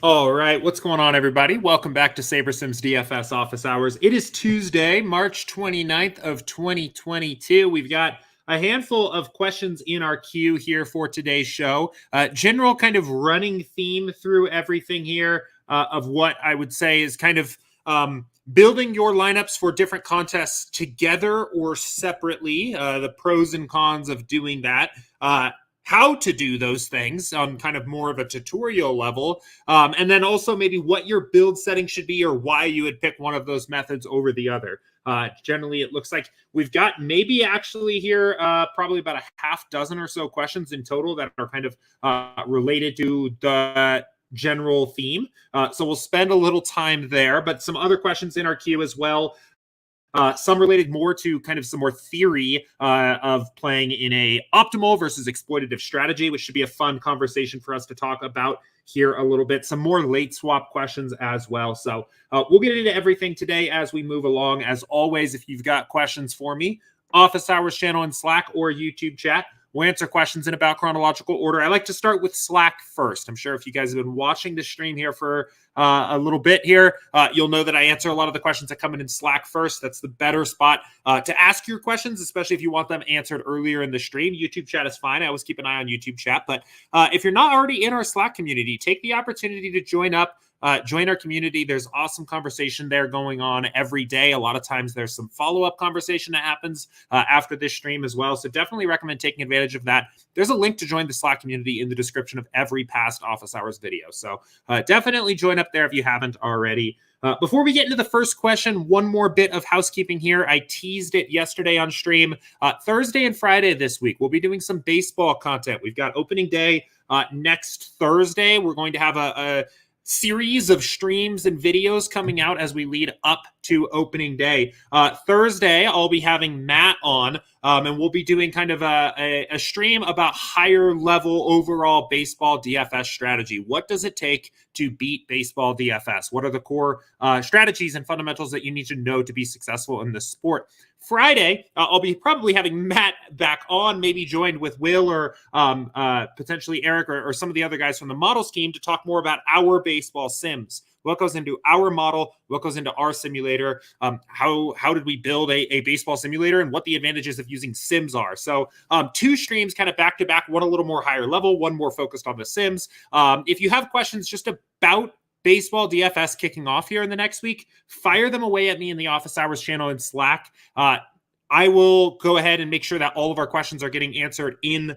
All right, what's going on, everybody? Welcome back to SaberSim's DFS Office Hours. It is Tuesday, March 29th of 2022. We've got a handful of questions in our queue here for today's show. General kind of running theme through everything here of what I would say is kind of building your lineups for different contests together or separately, the pros and cons of doing that. How to do those things on kind of more of a tutorial level. And then also maybe what your build setting should be or why you would pick one of those methods over the other. Generally, it looks like we've got maybe actually here probably about a half dozen or so questions in total that are kind of related to the general theme. So we'll spend a little time there, but some other questions in our queue as well. Some related more to kind of some more theory of playing in a optimal versus exploitative strategy, which should be a fun conversation for us to talk about here a little bit. Some more late swap questions as well. So we'll get into everything today as we move along. As always, if you've got questions for me, Office Hours channel in Slack or YouTube chat. We'll answer questions in about chronological order. I like to start with Slack first. I'm sure if you guys have been watching the stream here for a little bit here, you'll know that I answer a lot of the questions that come in Slack first. That's the better spot to ask your questions, especially if you want them answered earlier in the stream. YouTube chat is fine. I always keep an eye on YouTube chat. But if you're not already in our Slack community, take the opportunity to join up. Join our community. There's awesome conversation there going on every day. A lot of times there's some follow-up conversation that happens after this stream as well. So definitely recommend taking advantage of that. There's a link to join the Slack community in the description of every past Office Hours video. So definitely join up there if you haven't already. Before we get into the first question, one more bit of housekeeping here. I teased it yesterday on stream. Thursday and Friday this week, we'll be doing some baseball content. We've got opening day next Thursday. We're going to have a series of streams and videos coming out as we lead up to opening day. Thursday, I'll be having Matt on, and we'll be doing kind of a stream about higher level overall baseball DFS strategy. What does it take to beat baseball DFS? What are the core strategies and fundamentals that you need to know to be successful in this sport? Friday, I'll be probably having Matt back on, maybe joined with Will or potentially Eric or some of the other guys from the model scheme to talk more about our baseball sims. What goes into our model? What goes into our simulator? How did we build a baseball simulator and what the advantages of using sims are? So two streams kind of back to back, one a little more higher level, one more focused on the sims. If you have questions just about baseball DFS kicking off here in the next week, fire them away at me in the Office Hours channel in Slack. I will go ahead and make sure that all of our questions are getting answered in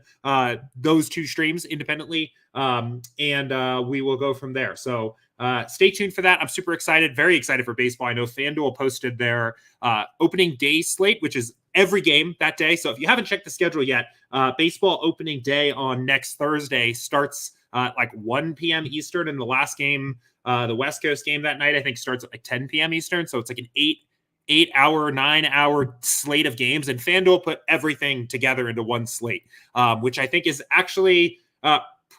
those two streams independently, and we will go from there. So stay tuned for that. I'm super excited, very excited for baseball. I know FanDuel posted their opening day slate, which is every game that day. So if you haven't checked the schedule yet, baseball opening day on next Thursday starts like 1 p.m. Eastern, and the last game, the West Coast game that night, I think starts at like 10 p.m. Eastern. So it's like an 9-hour slate of games, and FanDuel put everything together into one slate, which I think is actually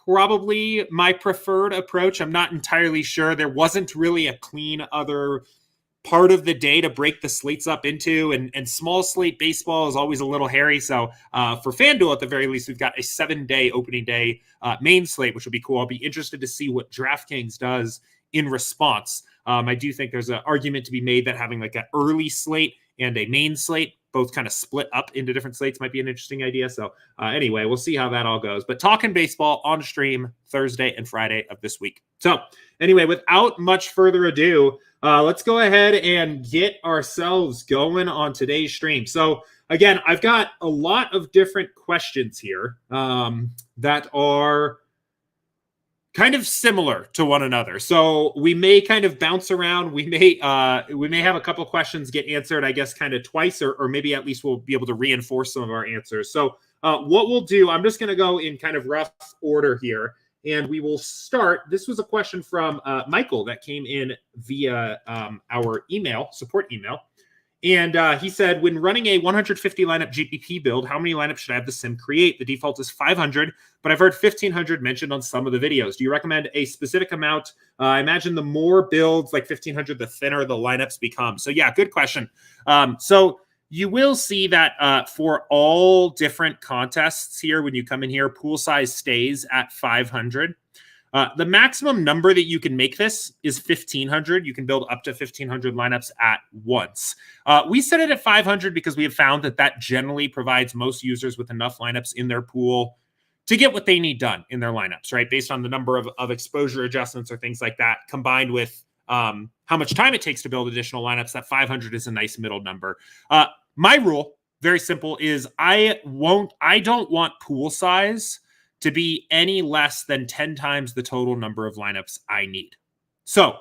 probably my preferred approach. I'm not entirely sure. There wasn't really a clean other part of the day to break the slates up into, and small slate baseball is always a little hairy. So for FanDuel, at the very least, we've got a 7-day opening day main slate, which will be cool. I'll be interested to see what DraftKings does in response. I do think there's an argument to be made that having like an early slate and a main slate, both kind of split up into different slates, might be an interesting idea. So anyway, we'll see how that all goes. But talking baseball on stream Thursday and Friday of this week. So anyway, without much further ado, let's go ahead and get ourselves going on today's stream. So again, I've got a lot of different questions here that are kind of similar to one another. So we may kind of bounce around. We may have a couple questions get answered, I guess, kind of twice, or maybe at least we'll be able to reinforce some of our answers. So what we'll do, I'm just going to go in kind of rough order here, and we will start. This was a question from Michael that came in via our support email. And he said, when running a 150 lineup GPP build, how many lineups should I have the sim create? The default is 500, but I've heard 1,500 mentioned on some of the videos. Do you recommend a specific amount? I imagine the more builds, like 1,500, the thinner the lineups become. So yeah, good question. So you will see that for all different contests here, when you come in here, pool size stays at 500. The maximum number that you can make this is 1,500. You can build up to 1,500 lineups at once. We set it at 500 because we have found that generally provides most users with enough lineups in their pool to get what they need done in their lineups, right? Based on the number of exposure adjustments or things like that, combined with how much time it takes to build additional lineups, that 500 is a nice middle number. My rule, very simple, is I don't want pool size to be any less than 10 times the total number of lineups I need. So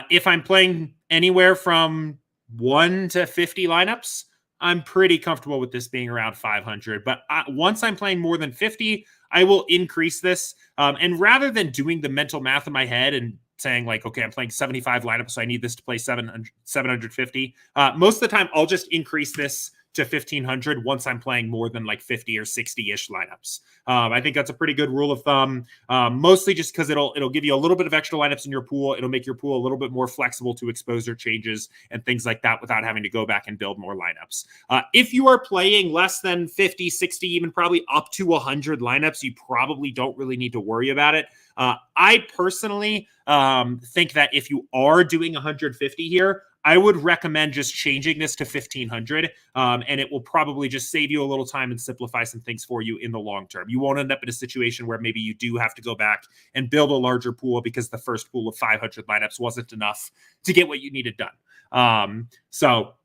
if I'm playing anywhere from 1 to 50 lineups, I'm pretty comfortable with this being around 500. But once I'm playing more than 50, I will increase this. And rather than doing the mental math in my head and saying like, okay, I'm playing 75 lineups, so I need this to play 750. Most of the time, I'll just increase this to 1,500 once I'm playing more than like 50 or 60-ish lineups. I think that's a pretty good rule of thumb, mostly just because it'll give you a little bit of extra lineups in your pool. It'll make your pool a little bit more flexible to exposure changes and things like that without having to go back and build more lineups. If you are playing less than 50, 60, even probably up to 100 lineups, you probably don't really need to worry about it. I personally think that if you are doing 150 here, I would recommend just changing this to 1,500, and it will probably just save you a little time and simplify some things for you in the long term. You won't end up in a situation where maybe you do have to go back and build a larger pool because the first pool of 500 lineups wasn't enough to get what you needed done. So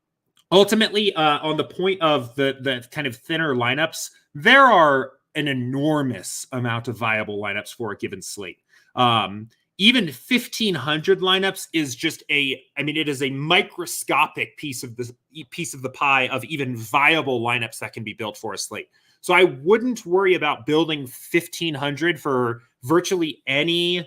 ultimately, on the point of the kind of thinner lineups, there are an enormous amount of viable lineups for a given slate. Even 1,500 lineups is just it is a microscopic piece of the pie of even viable lineups that can be built for a slate. So I wouldn't worry about building 1,500 for virtually any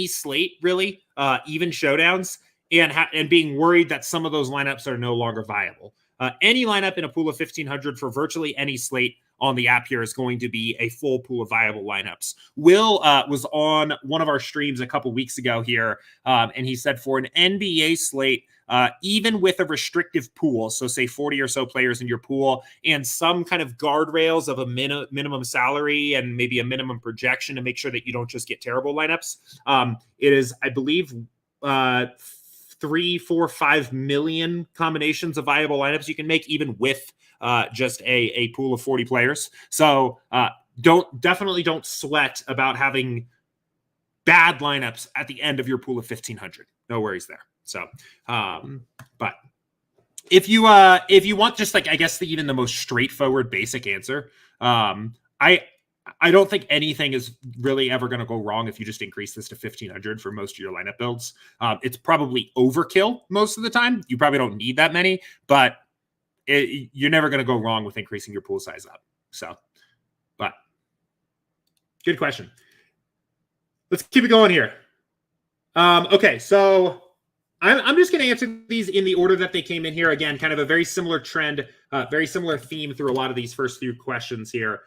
slate, really, even showdowns, and being worried that some of those lineups are no longer viable. Any lineup in a pool of 1,500 for virtually any slate on the app here is going to be a full pool of viable lineups. Will was on one of our streams a couple weeks ago here, and he said for an NBA slate, even with a restrictive pool, so say 40 or so players in your pool, and some kind of guardrails of a minimum salary and maybe a minimum projection to make sure that you don't just get terrible lineups, it is, I believe, 3, 4, 5 million combinations of viable lineups you can make, even with just a pool of 40 players. So definitely don't sweat about having bad lineups at the end of your pool of 1,500. No worries there. So, but if you want just like, I guess even the most straightforward basic answer, I don't think anything is really ever going to go wrong if you just increase this to 1,500 for most of your lineup builds. It's probably overkill most of the time. You probably don't need that many, but you're never going to go wrong with increasing your pool size up. So, but good question. Let's keep it going here. Okay, so I'm just going to answer these in the order that they came in here. Again, kind of a very similar trend, very similar theme through a lot of these first few questions here.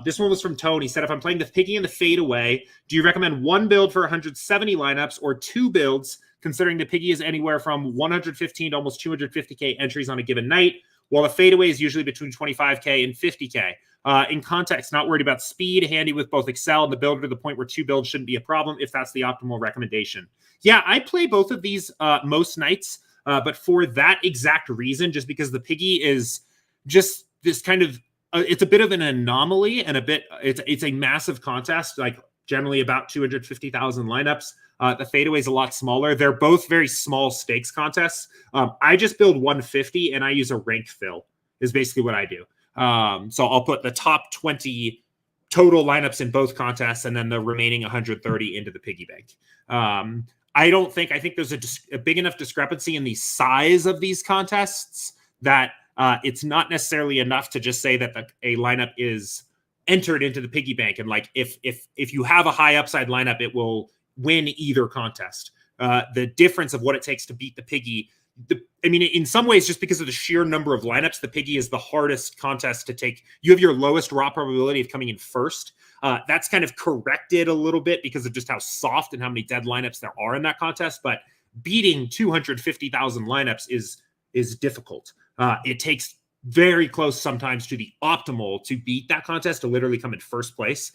This one was from Tony. He said, if I'm playing the piggy and the fadeaway, do you recommend one build for 170 lineups or two builds, considering the piggy is anywhere from 115 to almost 250K entries on a given night, while the fadeaway is usually between 25K and 50K? In context, not worried about speed, handy with both Excel and the builder to the point where two builds shouldn't be a problem if that's the optimal recommendation. Yeah, I play both of these most nights, but for that exact reason, just because the piggy is just this kind of, it's a bit of an anomaly and it's a massive contest, like generally about 250,000 lineups. The fadeaway is a lot smaller. They're both very small stakes contests. I just build 150 and I use a rank fill is basically what I do. So I'll put the top 20 total lineups in both contests and then the remaining 130 into the piggy bank. I think there's a big enough discrepancy in the size of these contests that it's not necessarily enough to just say that a lineup is entered into the piggy bank. And like, if you have a high upside lineup, it will win either contest. The difference of what it takes to beat the piggy, in some ways, just because of the sheer number of lineups, the piggy is the hardest contest to take. You have your lowest raw probability of coming in first. That's kind of corrected a little bit because of just how soft and how many dead lineups there are in that contest. But beating 250,000 lineups is difficult. It takes very close sometimes to the optimal to beat that contest, to literally come in first place.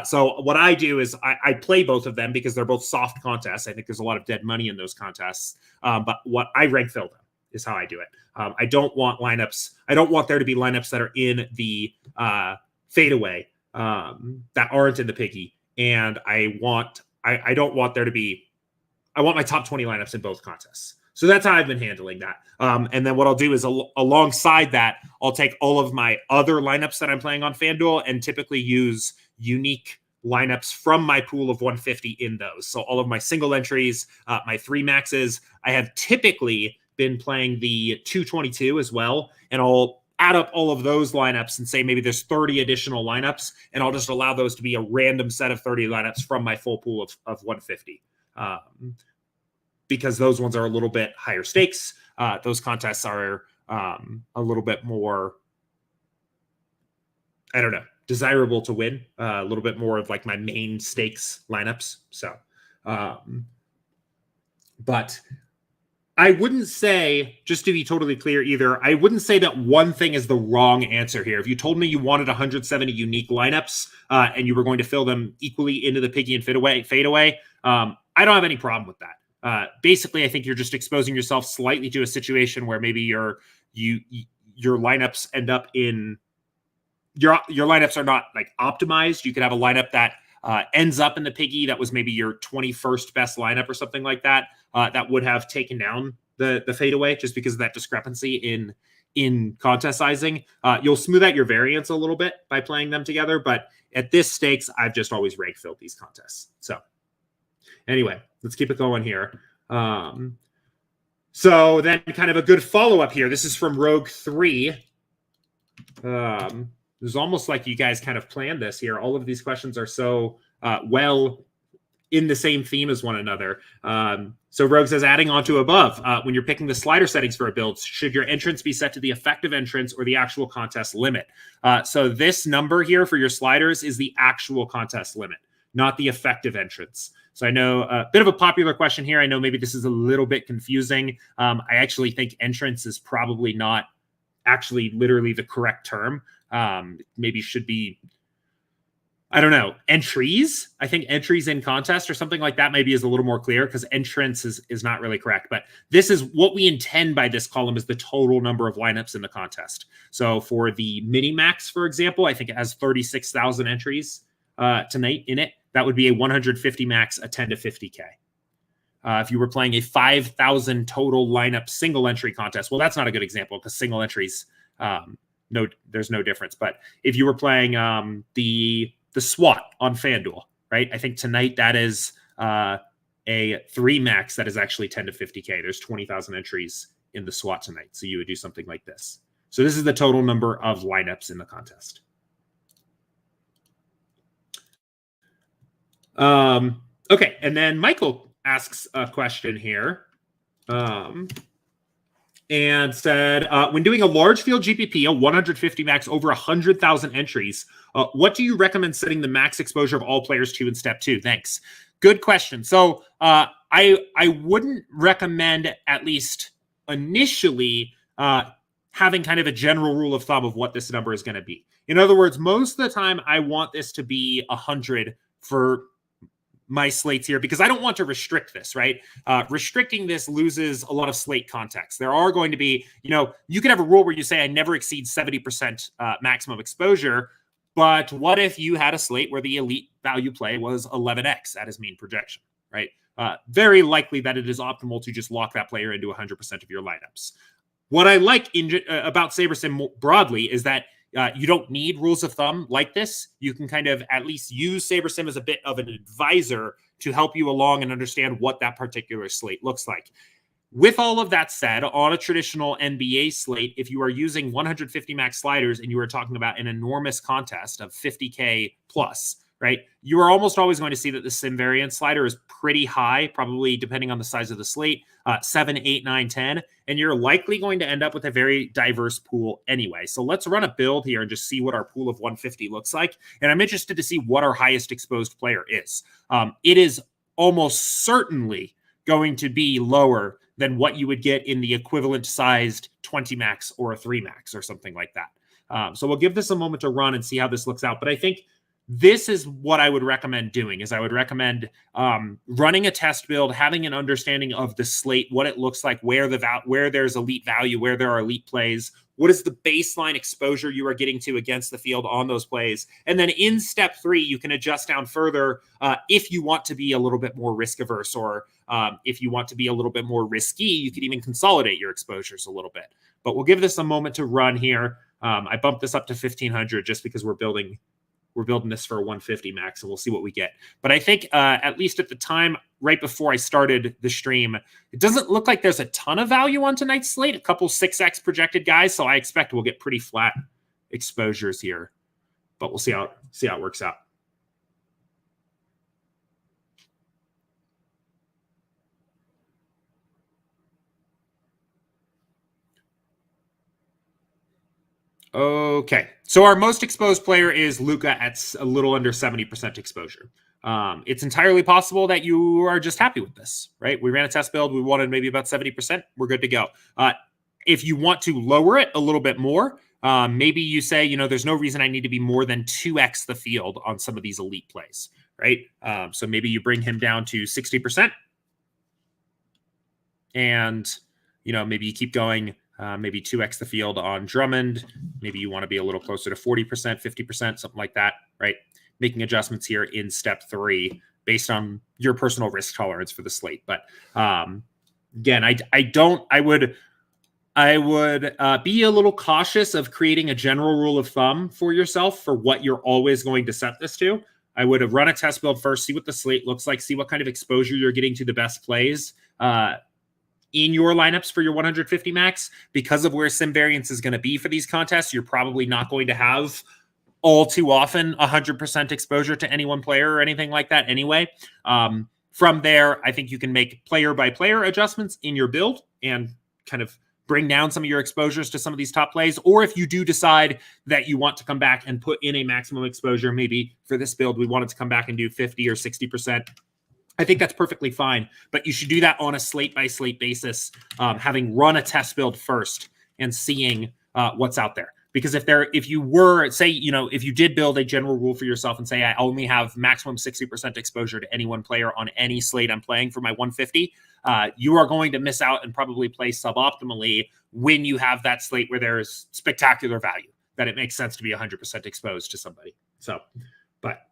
So what I do is I play both of them because they're both soft contests. I think there's a lot of dead money in those contests. But what I rank fill them is how I do it. I don't want lineups. I don't want there to be lineups that are in the fadeaway that aren't in the piggy. And I don't want there to be, I want my top 20 lineups in both contests. So that's how I've been handling that. And then what I'll do is alongside that, I'll take all of my other lineups that I'm playing on FanDuel and typically use unique lineups from my pool of 150 in those. So all of my single entries, my 3 maxes, I have typically been playing the 222 as well. And I'll add up all of those lineups and say maybe there's 30 additional lineups, and I'll just allow those to be a random set of 30 lineups from my full pool of 150. Because those ones are a little bit higher stakes. Those contests are a little bit more, I don't know, desirable to win. A little bit more of like my main stakes lineups. So, but I wouldn't say, just to be totally clear either, I wouldn't say that one thing is the wrong answer here. If you told me you wanted 170 unique lineups and you were going to fill them equally into the piggy and fadeaway, I don't have any problem with that. Basically, I think you're just exposing yourself slightly to a situation where maybe your lineups end up in your lineups are not like optimized. You could have a lineup that ends up in the piggy that was maybe your 21st best lineup or something like that. That would have taken down the fadeaway just because of that discrepancy in contest sizing. You'll smooth out your variance a little bit by playing them together, but at this stakes, I've just always rank filled these contests. So anyway, let's keep it going here. So then kind of a good follow-up here. This is from Rogue 3. It's almost like you guys kind of planned this here. All of these questions are so well in the same theme as one another. So Rogue says, adding on to above, when you're picking the slider settings for a build, should your entrance be set to the effective entrance or the actual contest limit? So this number here for your sliders is the actual contest limit, not the effective entrance. So I know a bit of a popular question here. I know maybe this is a little bit confusing. I actually think entrance is probably not actually literally the correct term. Maybe should be, I don't know, entries. I think entries in contest or something like that maybe is a little more clear, because entrance is not really correct. But this is what we intend by this column is the total number of lineups in the contest. So for the mini max, for example, I think it has 36,000 entries tonight in it. That would be a 150 max, a 10 to 50K. If you were playing a 5,000 total lineup single entry contest, well, that's not a good example because single entries, there's no difference. But if you were playing the SWAT on FanDuel, right? I think tonight that is a 3 max that is actually 10 to 50K. There's 20,000 entries in the SWAT tonight. So you would do something like this. So this is the total number of lineups in the contest. Okay, and then Michael asks a question here and said, when doing a large field GPP, a 150 max over 100,000 entries, what do you recommend setting the max exposure of all players to in step 2? Thanks. Good question. So I wouldn't recommend, at least initially, having kind of a general rule of thumb of what this number is going to be. In other words, most of the time I want this to be 100 for my slates here, because I don't want to restrict this, right? Restricting this loses a lot of slate context. There are going to be, you could have a rule where you say I never exceed 70% maximum exposure, but what if you had a slate where the elite value play was 11x at his mean projection, right? Very likely that it is optimal to just lock that player into 100% of your lineups. What I like about SaberSim broadly is that you don't need rules of thumb like this. You can kind of at least use SaberSim as a bit of an advisor to help you along and understand what that particular slate looks like. With all of that said, on a traditional NBA slate, if you are using 150 max sliders and you are talking about an enormous contest of 50K plus, right, you are almost always going to see that the sim variance slider is pretty high, probably depending on the size of the slate, 7, 8, 9, 10, and you're likely going to end up with a very diverse pool anyway. So let's run a build here and just see what our pool of 150 looks like. And I'm interested to see what our highest exposed player is. It is almost certainly going to be lower than what you would get in the equivalent sized 20 max or a 3 max or something like that. So we'll give this a moment to run and see how this looks out. But I think this is what I would recommend doing. Is I would recommend running a test build, having an understanding of the slate, what it looks like, where there's elite value, where there are elite plays, what is the baseline exposure you are getting to against the field on those plays. And then in step 3, you can adjust down further if you want to be a little bit more risk averse, or if you want to be a little bit more risky, you could even consolidate your exposures a little bit. But we'll give this a moment to run here. I bumped this up to 1,500 just because we're building this for a 150 max, and we'll see what we get. But I think at least at the time, right before I started the stream, it doesn't look like there's a ton of value on tonight's slate. A couple 6x projected guys, so I expect we'll get pretty flat exposures here. But we'll see how it works out. Okay, so our most exposed player is Luka at a little under 70% exposure. It's entirely possible that you are just happy with this, right? We ran a test build. We wanted maybe about 70%. We're good to go. If you want to lower it a little bit more, maybe you say, there's no reason I need to be more than 2x the field on some of these elite plays, right? So maybe you bring him down to 60%. And, maybe you keep going. Maybe 2x the field on Drummond. Maybe you want to be a little closer to 40%, 50%, something like that, right? Making adjustments here in step 3 based on your personal risk tolerance for the slate. But again, I would be a little cautious of creating a general rule of thumb for yourself for what you're always going to set this to. I would have run a test build first, see what the slate looks like, see what kind of exposure you're getting to the best plays in your lineups for your 150 max. Because of where sim variance is going to be for these contests, you're probably not going to have all too often 100% exposure to any one player or anything like that anyway. From there, I think you can make player by player adjustments in your build and kind of bring down some of your exposures to some of these top plays. Or if you do decide that you want to come back and put in a maximum exposure, maybe for this build, we wanted to come back and do 50 or 60%. I think that's perfectly fine, but you should do that on a slate-by-slate basis, having run a test build first and seeing what's out there. Because if you did build a general rule for yourself and say, I only have maximum 60% exposure to any one player on any slate I'm playing for my 150, you are going to miss out and probably play suboptimally when you have that slate where there's spectacular value, that it makes sense to be 100% exposed to somebody. So, but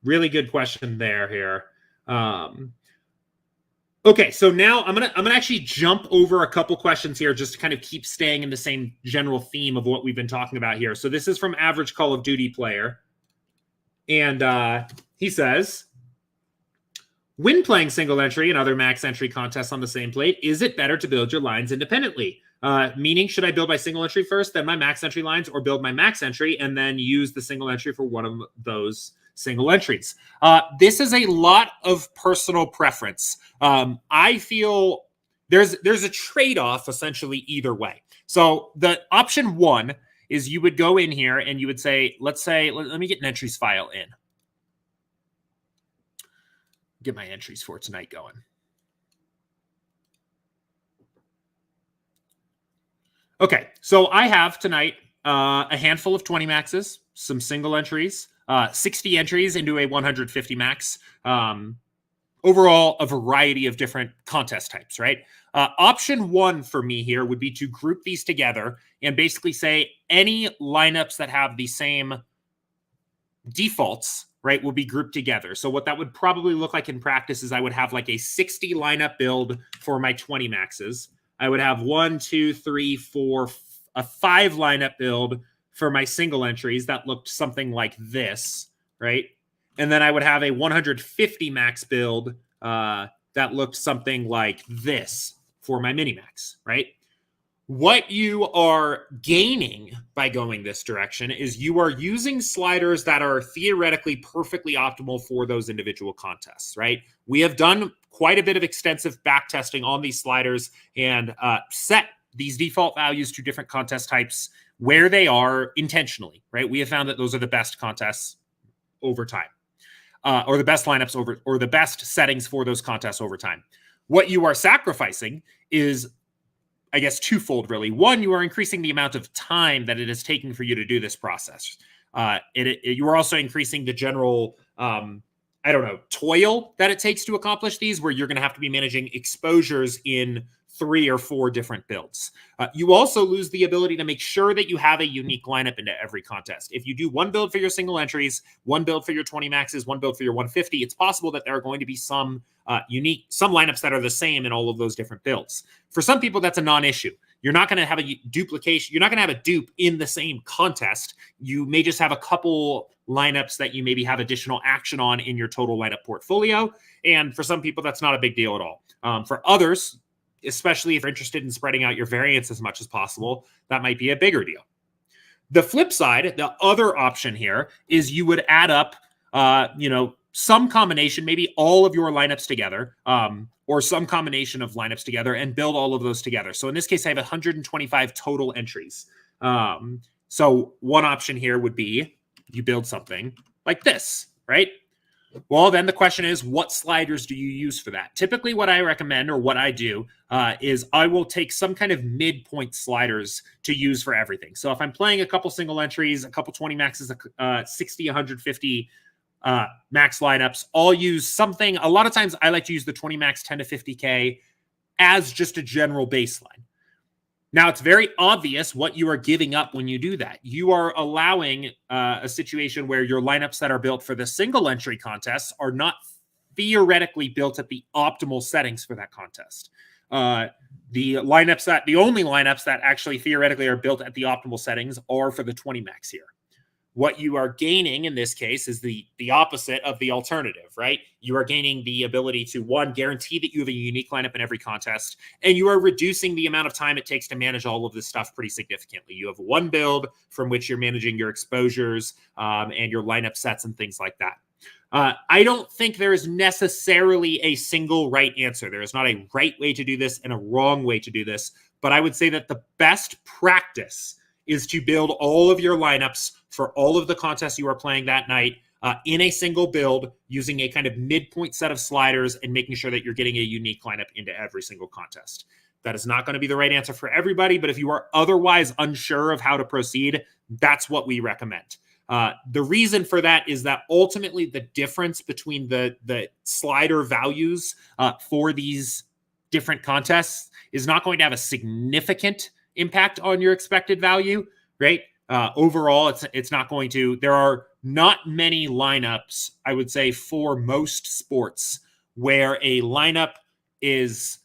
really good question there here. Okay, so now I'm gonna actually jump over a couple questions here just to kind of keep staying in the same general theme of what we've been talking about here. So this is from Average Call of Duty Player, and he says, when playing single entry and other max entry contests on the same plate, is it better to build your lines independently? Meaning, should I build my single entry first, then my max entry lines, or build my max entry and then use the single entry for one of those single entries? This is a lot of personal preference. I feel there's a trade-off essentially either way. So the option 1 is you would go in here and you would say, let me get an entries file in. Get my entries for tonight going. Okay, so I have tonight a handful of 20 maxes, some single entries, 60 entries into a 150 max. Overall, a variety of different contest types, right? Option 1 for me here would be to group these together and basically say any lineups that have the same defaults, right, will be grouped together. So what that would probably look like in practice is I would have like a 60 lineup build for my 20 maxes. I would have 1, 2, 3, 4, a 5 lineup build for my single entries that looked something like this, right? And then I would have a 150 max build that looked something like this for my mini max, right? What you are gaining by going this direction is you are using sliders that are theoretically perfectly optimal for those individual contests, right? We have done quite a bit of extensive back testing on these sliders and set these default values to different contest types where they are intentionally, right? We have found that those are the best contests over time, or the best lineups over, or the best settings for those contests over time. What you are sacrificing is, I guess, twofold, really. One, you are increasing the amount of time that it is taking for you to do this process. You are also increasing the general, toil that it takes to accomplish these, where you're going to have to be managing exposures in 3 or 4 different builds. You also lose the ability to make sure that you have a unique lineup into every contest. If you do one build for your single entries, one build for your 20 maxes, one build for your 150, it's possible that there are going to be some lineups that are the same in all of those different builds. For some people, that's a non-issue. You're not going to have a duplication. You're not going to have a dupe in the same contest. You may just have a couple lineups that you maybe have additional action on in your total lineup portfolio. And for some people, that's not a big deal at all. For others, especially if you're interested in spreading out your variance as much as possible, that might be a bigger deal. The flip side, the other option here is you would add up, some combination, maybe all of your lineups together, or some combination of lineups together, and build all of those together. So in this case, I have 125 total entries. So one option here would be you build something like this, right? Well, then the question is, what sliders do you use for that? Typically, what I recommend, or what I do, is I will take some kind of midpoint sliders to use for everything. So if I'm playing a couple single entries, a couple 20 maxes, 60, 150 max lineups, I'll use something. A lot of times I like to use the 20 max 10 to 50K as just a general baseline. Now, it's very obvious what you are giving up when you do that. You are allowing a situation where your lineups that are built for the single entry contests are not theoretically built at the optimal settings for that contest. The only lineups that actually theoretically are built at the optimal settings are for the 20 max here. What you are gaining in this case is the opposite of the alternative, right? You are gaining the ability to, one, guarantee that you have a unique lineup in every contest, and you are reducing the amount of time it takes to manage all of this stuff pretty significantly. You have one build from which you're managing your exposures and your lineup sets and things like that. I don't think there is necessarily a single right answer. There is not a right way to do this and a wrong way to do this, but I would say that the best practice is to build all of your lineups for all of the contests you are playing that night in a single build, using a kind of midpoint set of sliders and making sure that you're getting a unique lineup into every single contest. That is not going to be the right answer for everybody, but if you are otherwise unsure of how to proceed, that's what we recommend. The reason for that is that ultimately the difference between the slider values for these different contests is not going to have a significant impact on your expected value, right? Overall, it's not going to. There are not many lineups, I would say, for most sports where a lineup is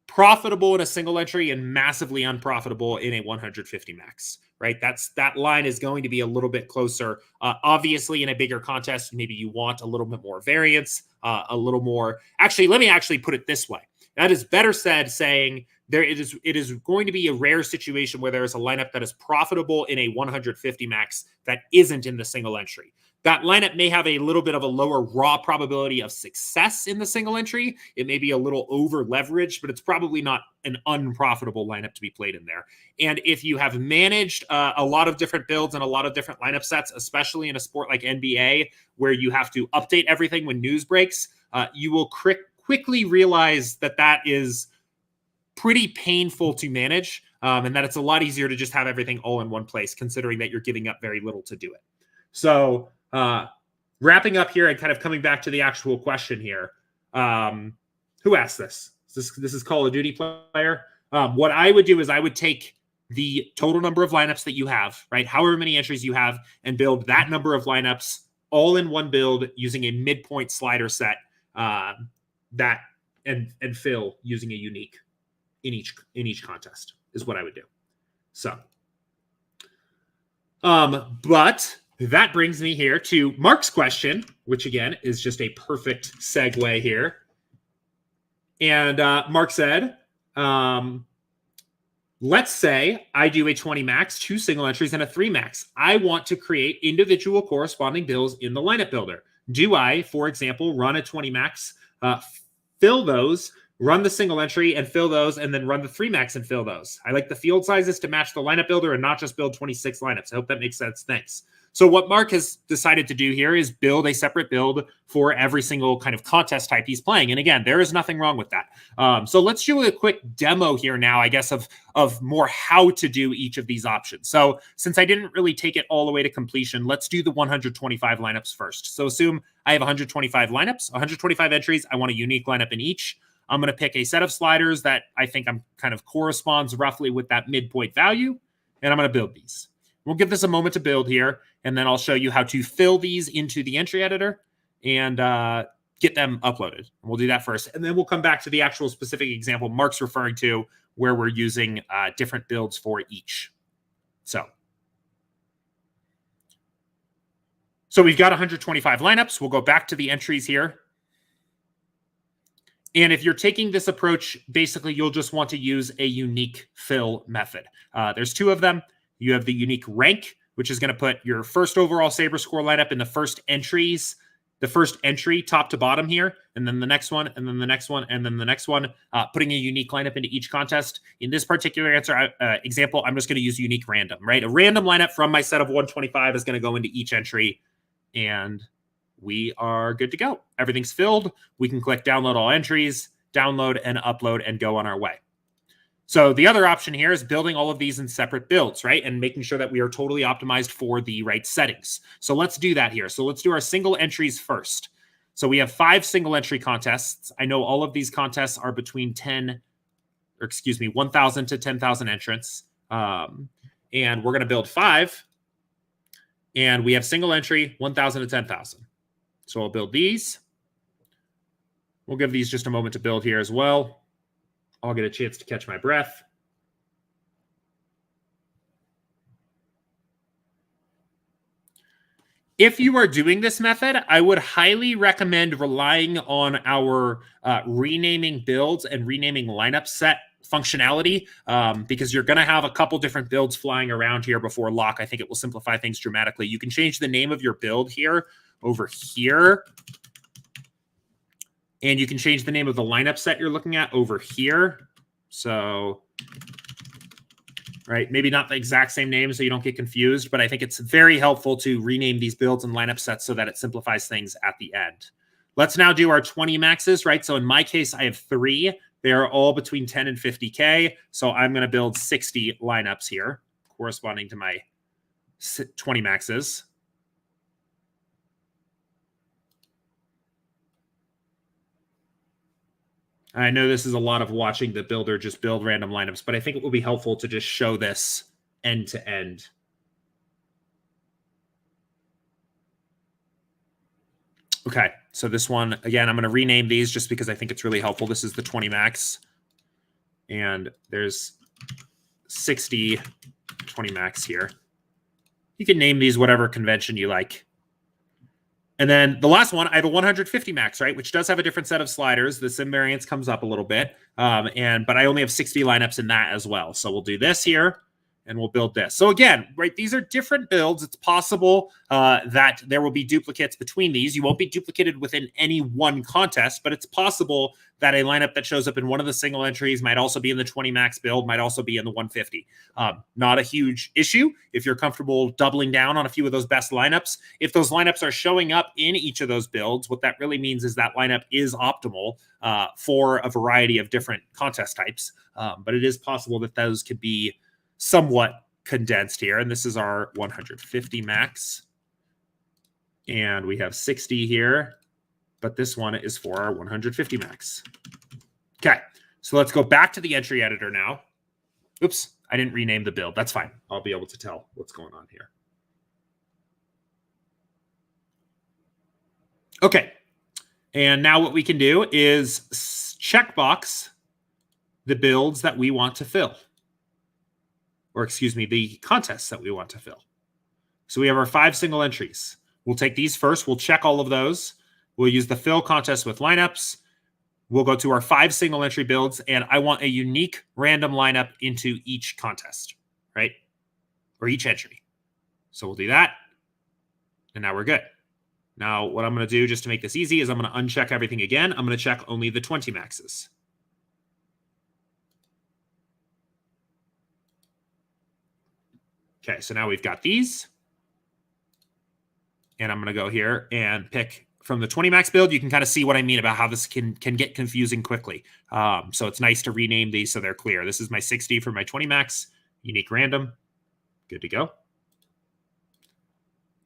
profitable in a single entry and massively unprofitable in a 150 max, right? That line is going to be a little bit closer. Obviously, in a bigger contest, maybe you want a little bit more variance, a little more. Actually, let me actually put it this way. That is better said saying it is going to be a rare situation where there is a lineup that is profitable in a 150 max that isn't in the single entry. That lineup may have a little bit of a lower raw probability of success in the single entry. It may be a little over leveraged, but it's probably not an unprofitable lineup to be played in there. And if you have managed a lot of different builds and a lot of different lineup sets, especially in a sport like NBA, where you have to update everything when news breaks, you will quickly realize that is pretty painful to manage, and that it's a lot easier to just have everything all in one place, considering that you're giving up very little to do it. So wrapping up here and kind of coming back to the actual question here. Who asked this? This is Call of Duty player. What I would do is I would take the total number of lineups that you have, right? However many entries you have, and build that number of lineups all in one build using a midpoint slider set and fill using a unique in each contest is what I would do. So, but that brings me here to Mark's question, which again is just a perfect segue here. And Mark said, let's say I do a 20 max, 2 single entries, and a 3 max. I want to create individual corresponding builds in the lineup builder. Do I, for example, run a 20 max, fill those, run the single entry and fill those, and then run the 3 max and fill those? I like the field sizes to match the lineup builder and not just build 26 lineups. I hope that makes sense. Thanks. So what Mark has decided to do here is build a separate build for every single kind of contest type he's playing. And again, there is nothing wrong with that. So let's do a quick demo here now, I guess, of more how to do each of these options. So since I didn't really take it all the way to completion, let's do the 125 lineups first. So assume I have 125 lineups, 125 entries. I want a unique lineup in each. I'm going to pick a set of sliders that I think I'm kind of corresponds roughly with that midpoint value. And I'm going to build these. We'll give this a moment to build here, and then I'll show you how to fill these into the entry editor and get them uploaded. We'll do that first, and then we'll come back to the actual specific example Mark's referring to where we're using different builds for each. So we've got 125 lineups. We'll go back to the entries here. And if you're taking this approach, basically you'll just want to use a unique fill method. There's two of them. You have the unique rank, which is going to put your first overall Saber score lineup in the first entries, the first entry top to bottom here, and then the next one, and then the next one, and then the next one, putting a unique lineup into each contest. In this particular example, I'm just going to use unique random, right? A random lineup from my set of 125 is going to go into each entry, and we are good to go. Everything's filled. We can click download all entries, download and upload, and go on our way. So the other option here is building all of these in separate builds, right? And making sure that we are totally optimized for the right settings. So let's do that here. So let's do our single entries first. So we have 5 single entry contests. I know all of these contests are between 1,000 to 10,000 entrants. And we're going to build 5. And we have single entry, 1,000 to 10,000. So I'll build these. We'll give these just a moment to build here as well. I'll get a chance to catch my breath. If you are doing this method, I would highly recommend relying on our renaming builds and renaming lineup set functionality because you're going to have a couple different builds flying around here before lock. I think it will simplify things dramatically. You can change the name of your build here over here. And you can change the name of the lineup set you're looking at over here. So, right, maybe not the exact same name so you don't get confused, but I think it's very helpful to rename these builds and lineup sets so that it simplifies things at the end. Let's now do our 20 maxes, right? So in my case, I have 3. They are all between 10 and 50K. So I'm going to build 60 lineups here, corresponding to my 20 maxes. I know this is a lot of watching the builder just build random lineups, but I think it will be helpful to just show this end to end. Okay, so this one, again, I'm going to rename these just because I think it's really helpful. This is the 20 max, and there's 60 20 max here. You can name these whatever convention you like. And then the last one, I have a 150 max, right, which does have a different set of sliders. The sim variance comes up a little bit, but I only have 60 lineups in that as well. So we'll do this here, and we'll build this. So again, right, these are different builds. It's possible that there will be duplicates between these. You won't be duplicated within any one contest, but it's possible that a lineup that shows up in one of the single entries might also be in the 20 max build, might also be in the 150. Not a huge issue if you're comfortable doubling down on a few of those best lineups. If those lineups are showing up in each of those builds, what that really means is that lineup is optimal for a variety of different contest types. But it is possible that those could be somewhat condensed here. And this is our 150 max. And we have 60 here, but this one is for our 150 max. Okay, so let's go back to the entry editor now. Oops, I didn't rename the build. That's fine. I'll be able to tell what's going on here. Okay, and now what we can do is checkbox the builds that we want to fill. Or excuse me, the contests that we want to fill. So we have our 5 single entries. We'll take these first. We'll check all of those. We'll use the fill contest with lineups. We'll go to our 5 single entry builds, and I want a unique random lineup into each contest, right? Or each entry. So we'll do that. And now we're good. Now what I'm going to do just to make this easy is I'm going to uncheck everything again. I'm going to check only the 20 maxes. Okay, so now we've got these. And I'm going to go here and pick from the 20 max build. You can kind of see what I mean about how this can get confusing quickly. So it's nice to rename these so they're clear. This is my 60 for my 20 max, unique random. Good to go.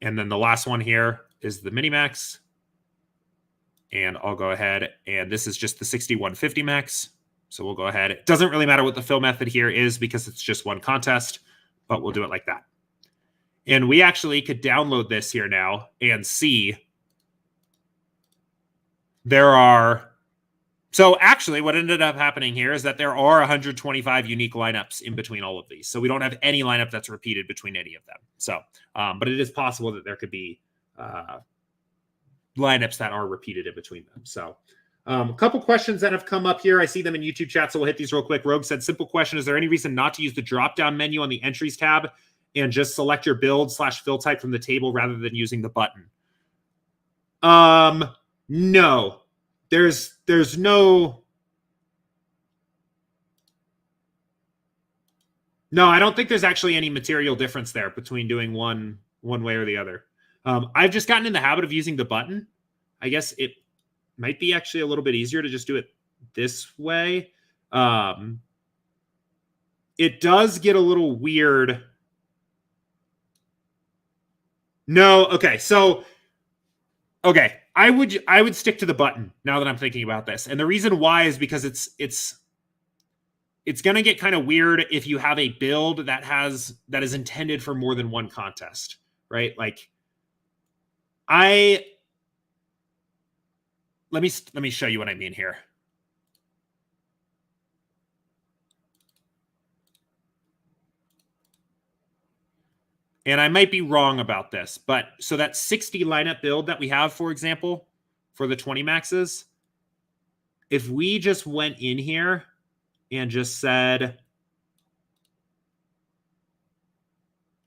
And then the last one here is the mini max. And I'll go ahead, and this is just the 6150 max. So we'll go ahead. It doesn't really matter what the fill method here is because it's just one contest, but we'll do it like that. And we actually could download this here now and see there are. So actually what ended up happening here is that there are 125 unique lineups in between all of these. So we don't have any lineup that's repeated between any of them. So, but it is possible that there could be lineups that are repeated in between them. So a couple questions that have come up here. I see them in YouTube chat, so we'll hit these real quick. Rogue said, simple question. Is there any reason not to use the drop-down menu on the entries tab and just select your build/fill type from the table rather than using the button? No. There's no... No, I don't think there's actually any material difference there between doing one way or the other. I've just gotten in the habit of using the button. I guess it might be actually a little bit easier to just do it this way. It does get a little weird. No, okay. So, okay, I would stick to the button now that I'm thinking about this. And the reason why is because it's going to get kind of weird if you have a build that is intended for more than one contest, right? Like let me show you what I mean here. And I might be wrong about this, but so that 60 lineup build that we have, for example, for the 20 maxes, if we just went in here and just said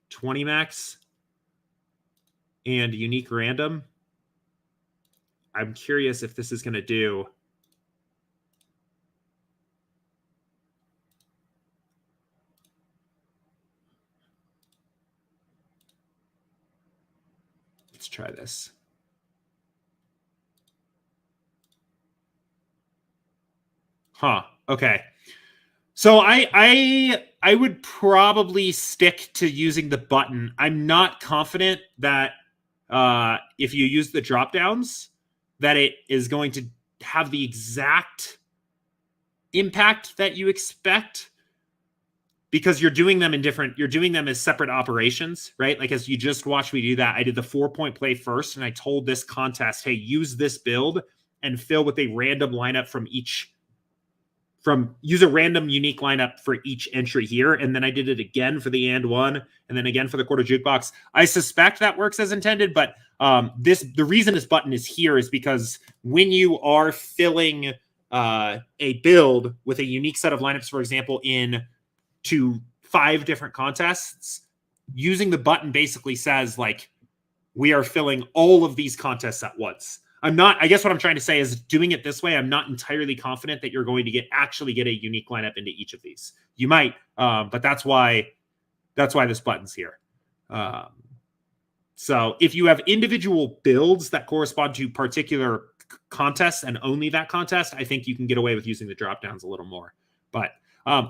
20 max and unique random, I'm curious if this is going to do. Let's try this. Huh. Okay. So I would probably stick to using the button. I'm not confident that if you use the drop downs, that it is going to have the exact impact that you expect, because you're doing them as separate operations, right? Like as you just watched me do that, I did the 4-point play first, and I told this contest, hey, use this build and fill with a random lineup use a random unique lineup for each entry here. And then I did it again for the and one, and then again for the quarter jukebox. I suspect that works as intended, but the reason this button is here is because when you are filling a build with a unique set of lineups, for example, to 5 different contests, using the button basically says, like, we are filling all of these contests at once. I guess what I'm trying to say is, doing it this way, I'm not entirely confident that you're going to actually get a unique lineup into each of these. You might, but that's why this button's here. So if you have individual builds that correspond to particular contests and only that contest, I think you can get away with using the drop downs a little more. But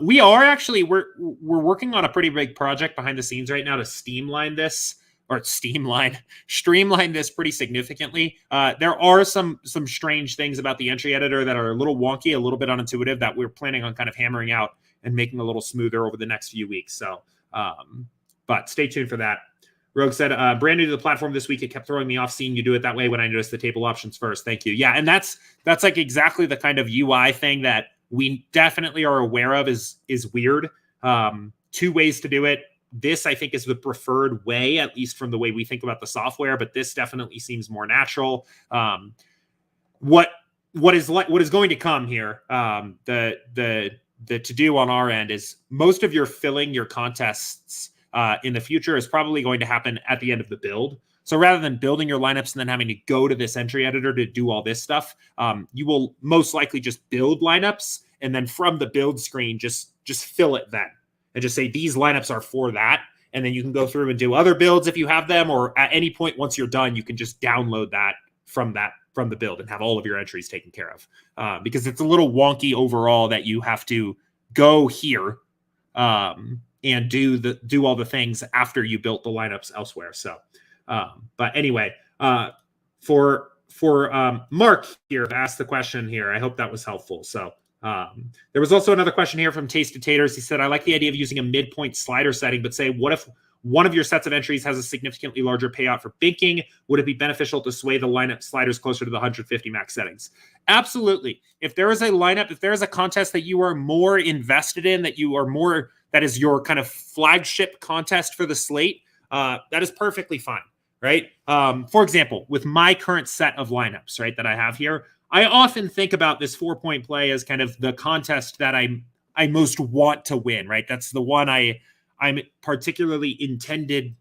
we're working on a pretty big project behind the scenes right now to streamline this pretty significantly. There are some strange things about the entry editor that are a little wonky, a little bit unintuitive, that we're planning on kind of hammering out and making a little smoother over the next few weeks. So, but stay tuned for that. Rogue said, brand new to the platform this week. It kept throwing me off seeing you do it that way when I noticed the table options first. Thank you. Yeah, and that's like exactly the kind of UI thing that we definitely are aware of is weird. 2 ways to do it. This, I think, is the preferred way, at least from the way we think about the software, but this definitely seems more natural. What is going to come here, the to-do on our end is most of your filling your contests in the future is probably going to happen at the end of the build. So rather than building your lineups and then having to go to this entry editor to do all this stuff, you will most likely just build lineups, and then from the build screen, just fill it then. And just say, these lineups are for that. and then you can go through and do other builds if you have them, or at any point once you're done, you can just download that from the build and have all of your entries taken care of. Because it's a little wonky overall that you have to go here and do all the things after you built the lineups elsewhere. So, but anyway, for Mark here to ask the question here, I hope that was helpful. So there was also another question here from Tasted Taters. He said, I like the idea of using a midpoint slider setting, but say, what if one of your sets of entries has a significantly larger payout for binking? Would it be beneficial to sway the lineup sliders closer to the 150 max settings? Absolutely. If there is a lineup, if there is a contest that you are more invested in, that is your kind of flagship contest for the slate, that is perfectly fine, right? For example, with my current set of lineups, right, that I have here, I often think about this 4-point play as kind of the contest that I most want to win, right? That's the one I'm particularly intended.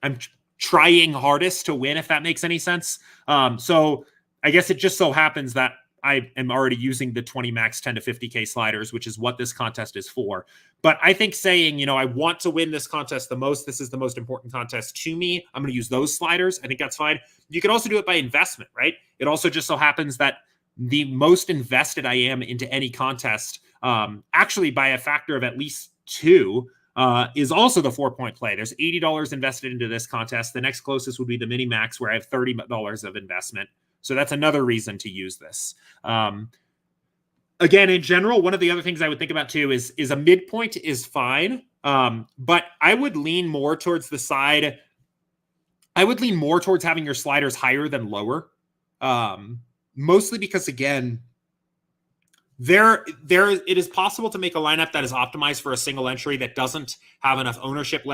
I'm trying hardest to win, if that makes any sense. So I guess it just so happens that I am already using the 20 max 10 to 50K sliders, which is what this contest is for. But I think saying, I want to win this contest the most, this is the most important contest to me, I'm going to use those sliders. I think that's fine. You can also do it by investment, right? It also just so happens that the most invested I am into any contest, actually by a factor of at least 2, is also the 4-point play. There's $80 invested into this contest. The next closest would be the mini max, where I have $30 of investment. So that's another reason to use this. Again, in general, one of the other things I would think about too is a midpoint is fine. But I would lean more towards the side. I would lean more towards having your sliders higher than lower. Mostly because, again, it is possible to make a lineup that is optimized for a single entry that doesn't have enough ownership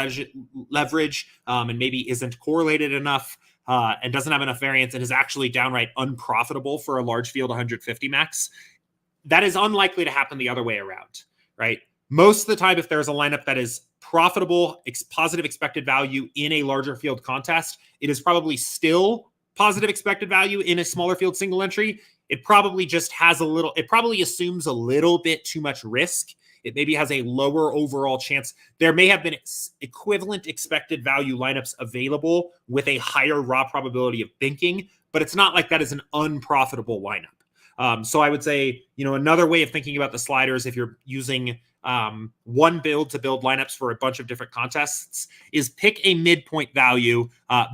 leverage and maybe isn't correlated enough and doesn't have enough variance and is actually downright unprofitable for a large field 150 max. That is unlikely to happen the other way around, right? Most of the time, if there's a lineup that is profitable, positive expected value in a larger field contest, it is probably still positive expected value in a smaller field single entry. It probably just has it probably assumes a little bit too much risk. It maybe has a lower overall chance. There may have been equivalent expected value lineups available with a higher raw probability of binking, but it's not like that is an unprofitable lineup. So I would say, another way of thinking about the sliders, if you're using one build to build lineups for a bunch of different contests, is pick a midpoint value,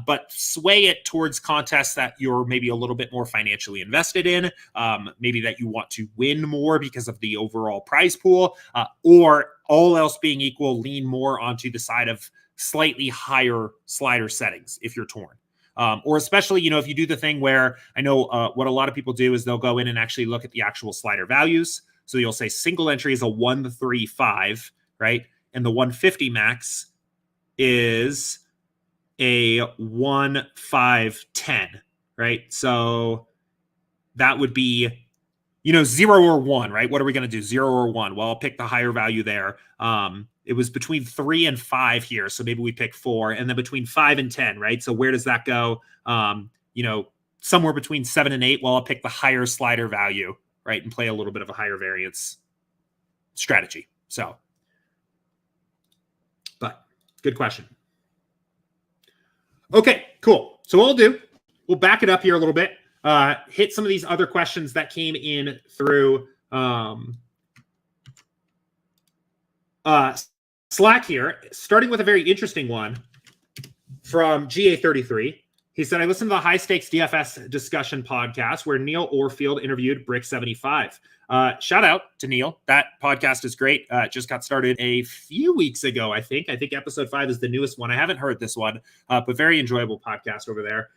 but sway it towards contests that you're maybe a little bit more financially invested in, maybe that you want to win more because of the overall prize pool, or all else being equal, lean more onto the side of slightly higher slider settings if you're torn. Or especially, if you do the thing where I know what a lot of people do is they'll go in and actually look at the actual slider values. So you'll say single entry is a 1-3-5, right? And the 150 max is a 1-5-10, right? So that would be, 0 or 1, right? What are we going to do? 0 or 1? Well, I'll pick the higher value there. It was between 3 and 5 here. So maybe we pick 4, and then between 5 and 10, right? So where does that go? Somewhere between 7 and 8. Well, I'll pick the higher slider value, right? And play a little bit of a higher variance strategy. So, but good question. Okay, cool. So what we'll back it up here a little bit, hit some of these other questions that came in through Slack here, starting with a very interesting one from GA33. He said, I listened to the High Stakes DFS discussion podcast where Neil Orfield interviewed Brick75. Shout out to Neil. That podcast is great. Just got started a few weeks ago, I think. I think episode 5 is the newest one. I haven't heard this one, but very enjoyable podcast over there.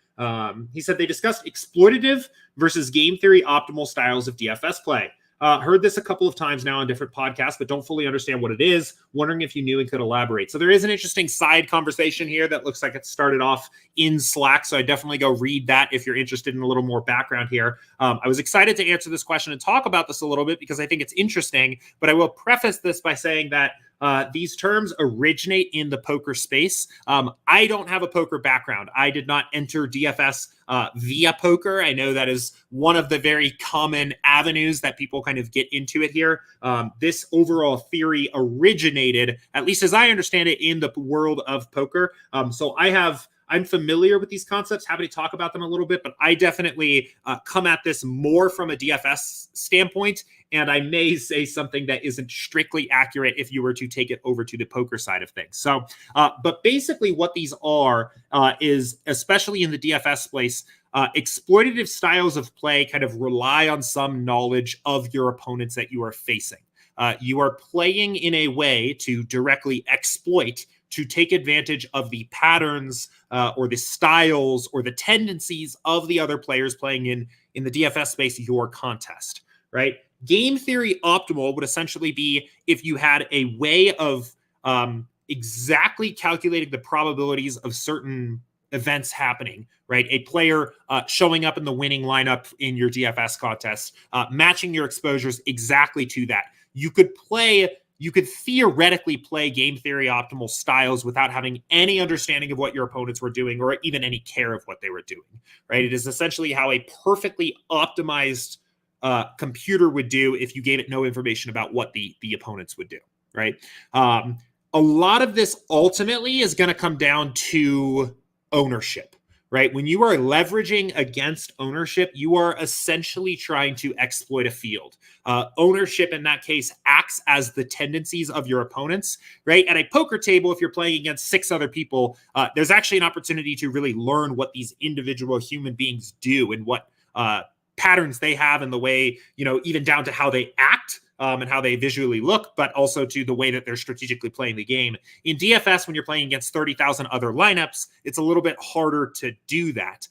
He said they discussed exploitative versus game theory optimal styles of DFS play. Heard this a couple of times now on different podcasts, but don't fully understand what it is. Wondering if you knew and could elaborate. So there is an interesting side conversation here that looks like it started off in Slack. So I definitely go read that if you're interested in a little more background here. I was excited to answer this question and talk about this a little bit because I think it's interesting, but I will preface this by saying that these terms originate in the poker space. I don't have a poker background. I did not enter DFS via poker. I know that is one of the very common avenues that people kind of get into it here. This overall theory originated, at least as I understand it, in the world of poker. So I'm familiar with these concepts, happy to talk about them a little bit, but I definitely come at this more from a DFS standpoint, and I may say something that isn't strictly accurate if you were to take it over to the poker side of things. So, but basically what these are is, especially in the DFS space, exploitative styles of play kind of rely on some knowledge of your opponents that you are facing. You are playing in a way to directly exploit, to take advantage of the patterns or the styles or the tendencies of the other players playing in the DFS space, your contest, right? Game theory optimal would essentially be if you had a way of exactly calculating the probabilities of certain events happening, right? A player showing up in the winning lineup in your DFS contest, matching your exposures exactly to that. You could theoretically play game theory optimal styles without having any understanding of what your opponents were doing or even any care of what they were doing, right? It is essentially how a perfectly optimized computer would do if you gave it no information about what the opponents would do, right? A lot of this ultimately is going to come down to ownership, right? When you are leveraging against ownership, you are essentially trying to exploit a field. Ownership in that case acts as the tendencies of your opponents, right? At a poker table, if you're playing against 6 other people, there's actually an opportunity to really learn what these individual human beings do and what patterns they have in the way, even down to how they act and how they visually look, but also to the way that they're strategically playing the game. In DFS, when you're playing against 30,000 other lineups, it's a little bit harder to do that.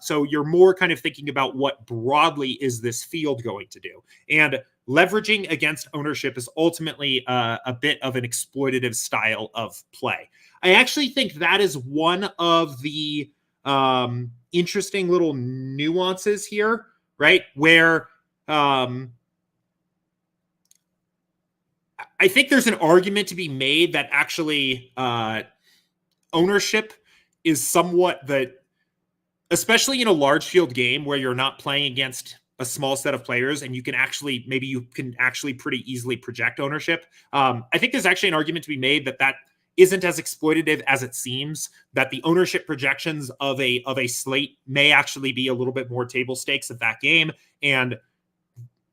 So you're more kind of thinking about what broadly is this field going to do. And leveraging against ownership is ultimately a bit of an exploitative style of play. I actually think that is one of the interesting little nuances here, right? Where I think there's an argument to be made that actually ownership is somewhat especially in a large field game where you're not playing against a small set of players and you can actually pretty easily project ownership. I think there's actually an argument to be made that isn't as exploitative as it seems, that the ownership projections of a slate may actually be a little bit more table stakes of that game. And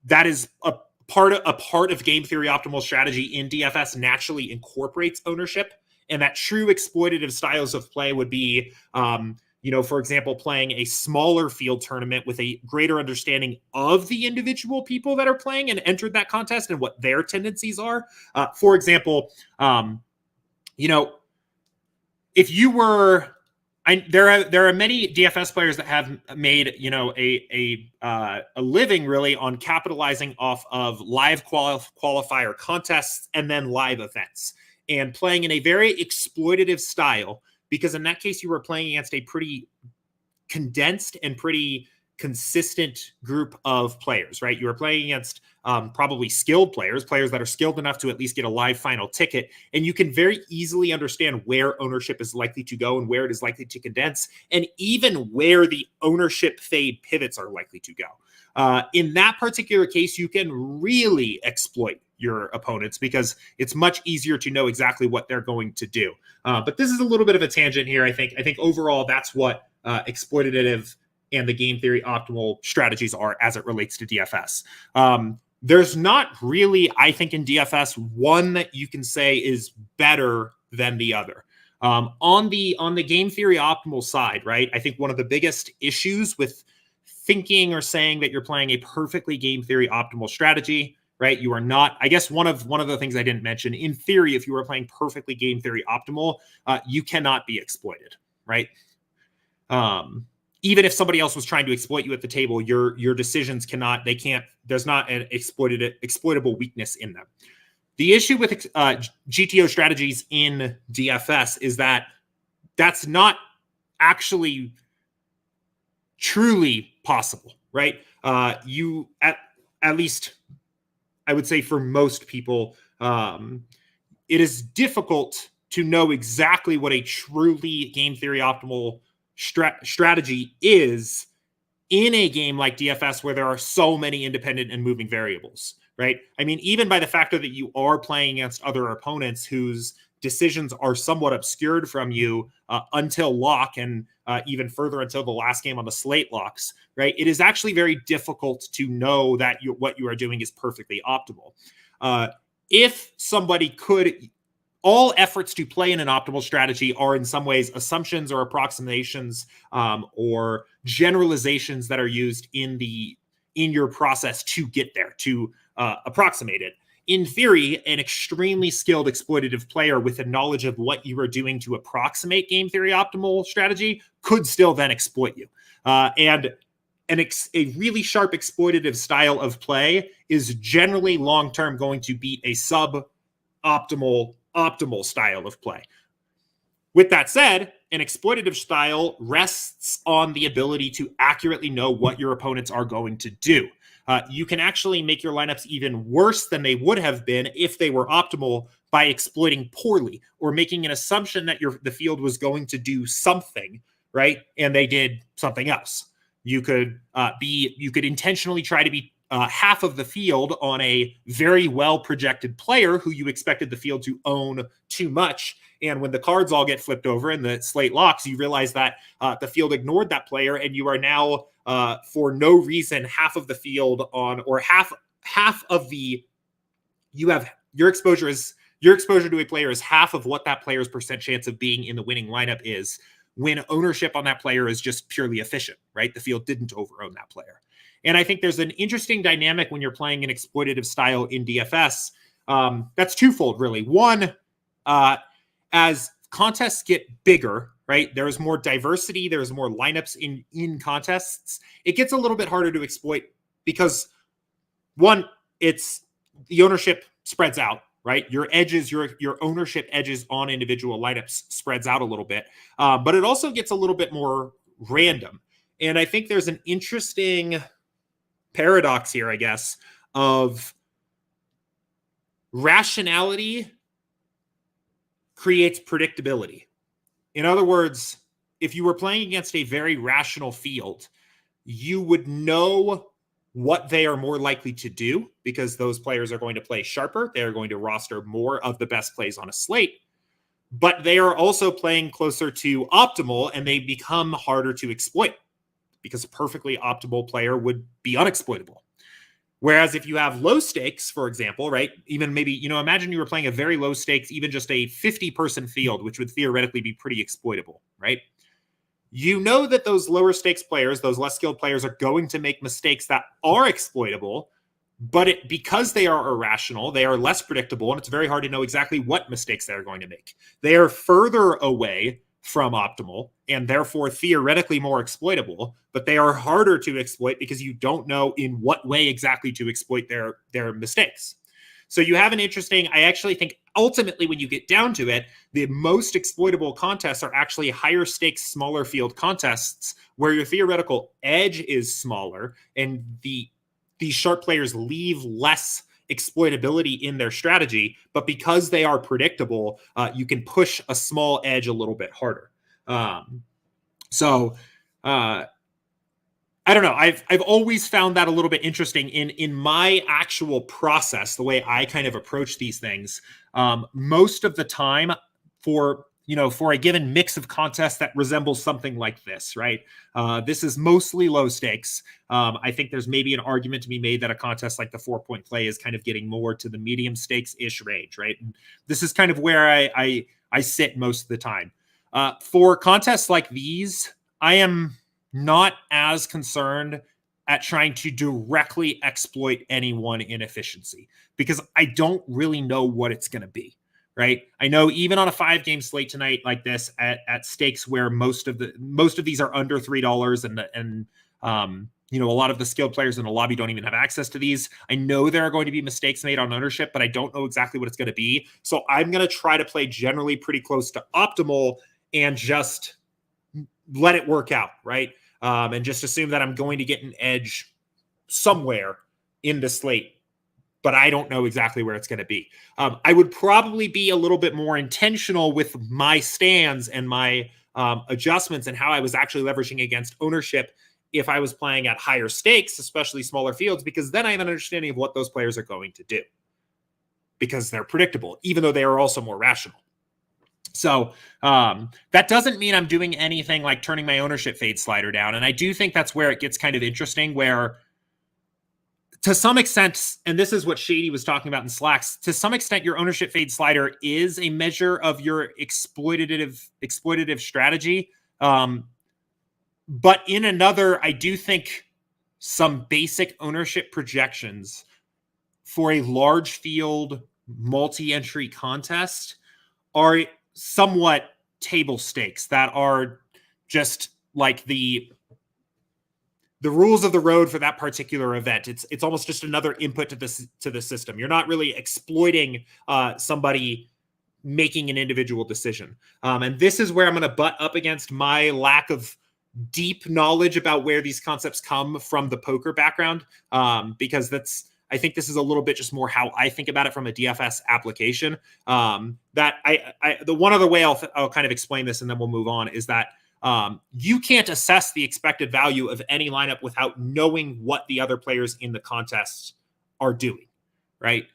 that is a part of game theory optimal strategy in DFS naturally incorporates ownership, and that true exploitative styles of play would be, for example, playing a smaller field tournament with a greater understanding of the individual people that are playing and entered that contest and what their tendencies are. For example, if you were, there are many DFS players that have made a living really on capitalizing off of live qualifier contests and then live events and playing in a very exploitative style, because in that case you were playing against a pretty condensed and pretty consistent group of players, right? You were playing against probably skilled players that are skilled enough to at least get a live final ticket. And you can very easily understand where ownership is likely to go and where it is likely to condense, and even where the ownership fade pivots are likely to go. In that particular case, you can really exploit your opponents because it's much easier to know exactly what they're going to do. But this is a little bit of a tangent here. I think overall that's what exploitative and the game theory optimal strategies are as it relates to DFS. There's not really, I think, in DFS one that you can say is better than the other. On the game theory optimal side, right? I think one of the biggest issues with thinking or saying that you're playing a perfectly game theory optimal strategy, right? You are not. I guess one of the things I didn't mention, in theory, if you were playing perfectly game theory optimal, you cannot be exploited, right? Even if somebody else was trying to exploit you at the table, your decisions there's not an exploitable weakness in them. The issue with GTO strategies in DFS is that that's not actually truly possible, right? You at least, I would say for most people, it is difficult to know exactly what a truly game theory optimal strategy is in a game like DFS where there are so many independent and moving variables, right? I mean, even by the factor that you are playing against other opponents whose decisions are somewhat obscured from you until lock, and even further until the last game on the slate locks, right? It is actually very difficult to know that what you are doing is perfectly optimal. If somebody could, all efforts to play in an optimal strategy are in some ways assumptions or approximations or generalizations that are used in your process to get there, to approximate it. In theory, an extremely skilled exploitative player with a knowledge of what you are doing to approximate game theory optimal strategy could still then exploit you. And a really sharp exploitative style of play is generally long-term going to beat a sub-optimal style of play. With that said, an exploitative style rests on the ability to accurately know what your opponents are going to do. You can actually make your lineups even worse than they would have been if they were optimal by exploiting poorly or making an assumption that the field was going to do something, right? And they did something else. You could intentionally try to be half of the field on a very well projected player who you expected the field to own too much. And when the cards all get flipped over and the slate locks, you realize that the field ignored that player, and you are now, for no reason, half of the field on, or half of the, you have your exposure to a player is half of what that player's percent chance of being in the winning lineup is, when ownership on that player is just purely efficient, right? The field didn't overown that player. And I think there's an interesting dynamic when you're playing an exploitative style in DFS. That's twofold, really. One, as contests get bigger, right? There's more diversity. There's more lineups in contests. It gets a little bit harder to exploit because, one, it's the ownership spreads out, right? Your ownership edges on individual lineups spreads out a little bit, but it also gets a little bit more random. And I think there's an interesting paradox here, I guess, of rationality creates predictability. In other words, if you were playing against a very rational field, you would know what they are more likely to do because those players are going to play sharper. They are going to roster more of the best plays on a slate, but they are also playing closer to optimal, and they become harder to exploit because a perfectly optimal player would be unexploitable. Whereas if you have low stakes, for example, right, even maybe, imagine you were playing a very low stakes, even just a 50-person field, which would theoretically be pretty exploitable, right? You know that those lower stakes players, those less skilled players, are going to make mistakes that are exploitable, but because they are irrational, they are less predictable, and it's very hard to know exactly what mistakes they're going to make. They are further away from optimal and therefore theoretically more exploitable, but they are harder to exploit because you don't know in what way exactly to exploit their mistakes. So you have an interesting, I actually think ultimately when you get down to it, the most exploitable contests are actually higher stakes, smaller field contests where your theoretical edge is smaller and these sharp players leave less exploitability in their strategy, but because they are predictable, you can push a small edge a little bit harder. I don't know. I've always found that a little bit interesting in my actual process, the way I kind of approach these things. Most of the time, for a given mix of contests that resembles something like this, right? This is mostly low stakes. I think there's maybe an argument to be made that a contest like the 4-point play is kind of getting more to the medium stakes-ish range, right? And this is kind of where I sit most of the time. For contests like these, I am not as concerned at trying to directly exploit any one inefficiency because I don't really know what it's going to be. Right. I know even on a 5-game slate tonight like this at stakes where most of these are under $3 and a lot of the skilled players in the lobby don't even have access to these. I know there are going to be mistakes made on ownership, but I don't know exactly what it's going to be. So I'm going to try to play generally pretty close to optimal and just let it work out. Right. And just assume that I'm going to get an edge somewhere in the slate, but I don't know exactly where it's going to be. I would probably be a little bit more intentional with my stands and my adjustments and how I was actually leveraging against ownership if I was playing at higher stakes, especially smaller fields, because then I have an understanding of what those players are going to do because they're predictable, even though they are also more rational. So that doesn't mean I'm doing anything like turning my ownership fade slider down. And I do think that's where it gets kind of interesting, where to some extent, and this is what Shady was talking about in Slacks, to some extent, your ownership fade slider is a measure of your exploitative strategy. But in another, I do think some basic ownership projections for a large field multi-entry contest are somewhat table stakes, that are just like the rules of the road for that particular event. It's almost just another input to the system. You're not really exploiting somebody making an individual decision. And this is where I'm going to butt up against my lack of deep knowledge about where these concepts come from the poker background, because I think this is a little bit just more how I think about it from a DFS application. That the one other way I'll kind of explain this, and then we'll move on, is that you can't assess the expected value of any lineup without knowing what the other players in the contest are doing, right?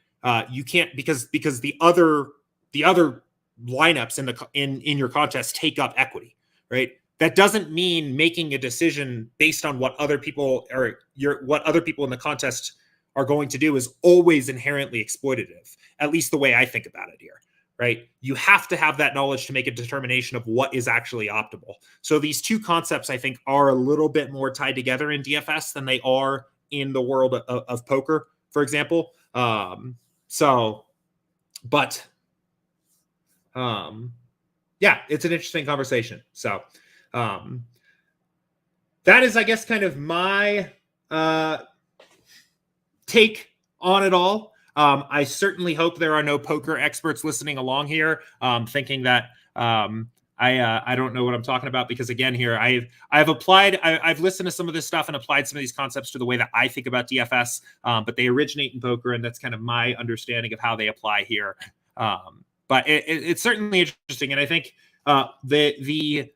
You can't, because the other lineups in your contest take up equity, right? That doesn't mean making a decision based on what other people in the contest are going to do is always inherently exploitative, at least the way I think about it here, right? You have to have that knowledge to make a determination of what is actually optimal. So these two concepts, I think, are a little bit more tied together in DFS than they are in the world of poker, for example. Yeah, it's an interesting conversation. So that is, I guess, kind of my take on it all. I certainly hope there are no poker experts listening along here, thinking that I don't know what I'm talking about, because again, here I've listened to some of this stuff and applied some of these concepts to the way that I think about DFS, but they originate in poker, and that's kind of my understanding of how they apply here. But it's certainly interesting, and I think the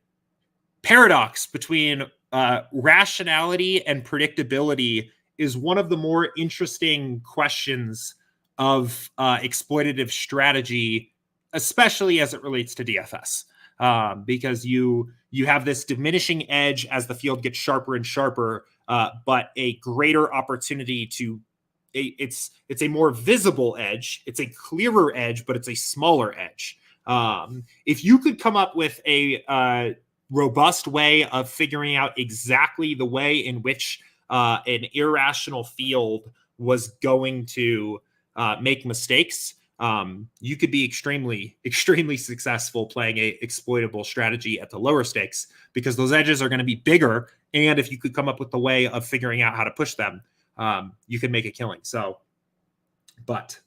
paradox between rationality and predictability is one of the more interesting questions of exploitative strategy, especially as it relates to DFS, because you have this diminishing edge as the field gets sharper and sharper, but a greater opportunity to it's a more visible edge, it's a clearer edge, but it's a smaller edge. If you could come up with a robust way of figuring out exactly the way in which an irrational field was going to make mistakes, you could be extremely, extremely successful playing a exploitable strategy at the lower stakes, because those edges are going to be bigger. And if you could come up with the way of figuring out how to push them, you can make a killing. So, but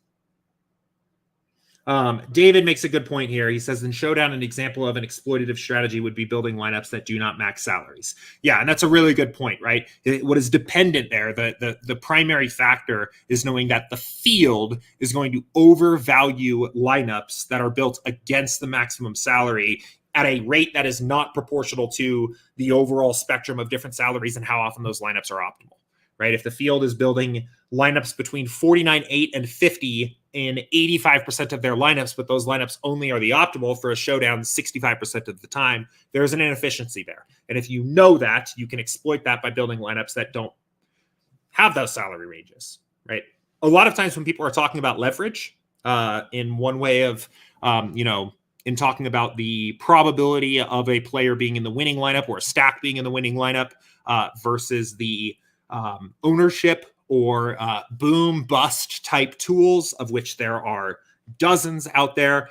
David makes a good point here. He says, in Showdown, an example of an exploitative strategy would be building lineups that do not max salaries. Yeah, and that's a really good point, right? What is dependent there, the primary factor is knowing that the field is going to overvalue lineups that are built against the maximum salary at a rate that is not proportional to the overall spectrum of different salaries and how often those lineups are optimal, right? If the field is building lineups between 49.8 and 50 in 85% of their lineups, but those lineups only are the optimal for a showdown 65% of the time, there's an inefficiency there. And if you know that, you can exploit that by building lineups that don't have those salary ranges, right? A lot of times when people are talking about leverage, in one way of, in talking about the probability of a player being in the winning lineup or a stack being in the winning lineup versus the ownership or boom bust type tools, of which there are dozens out there,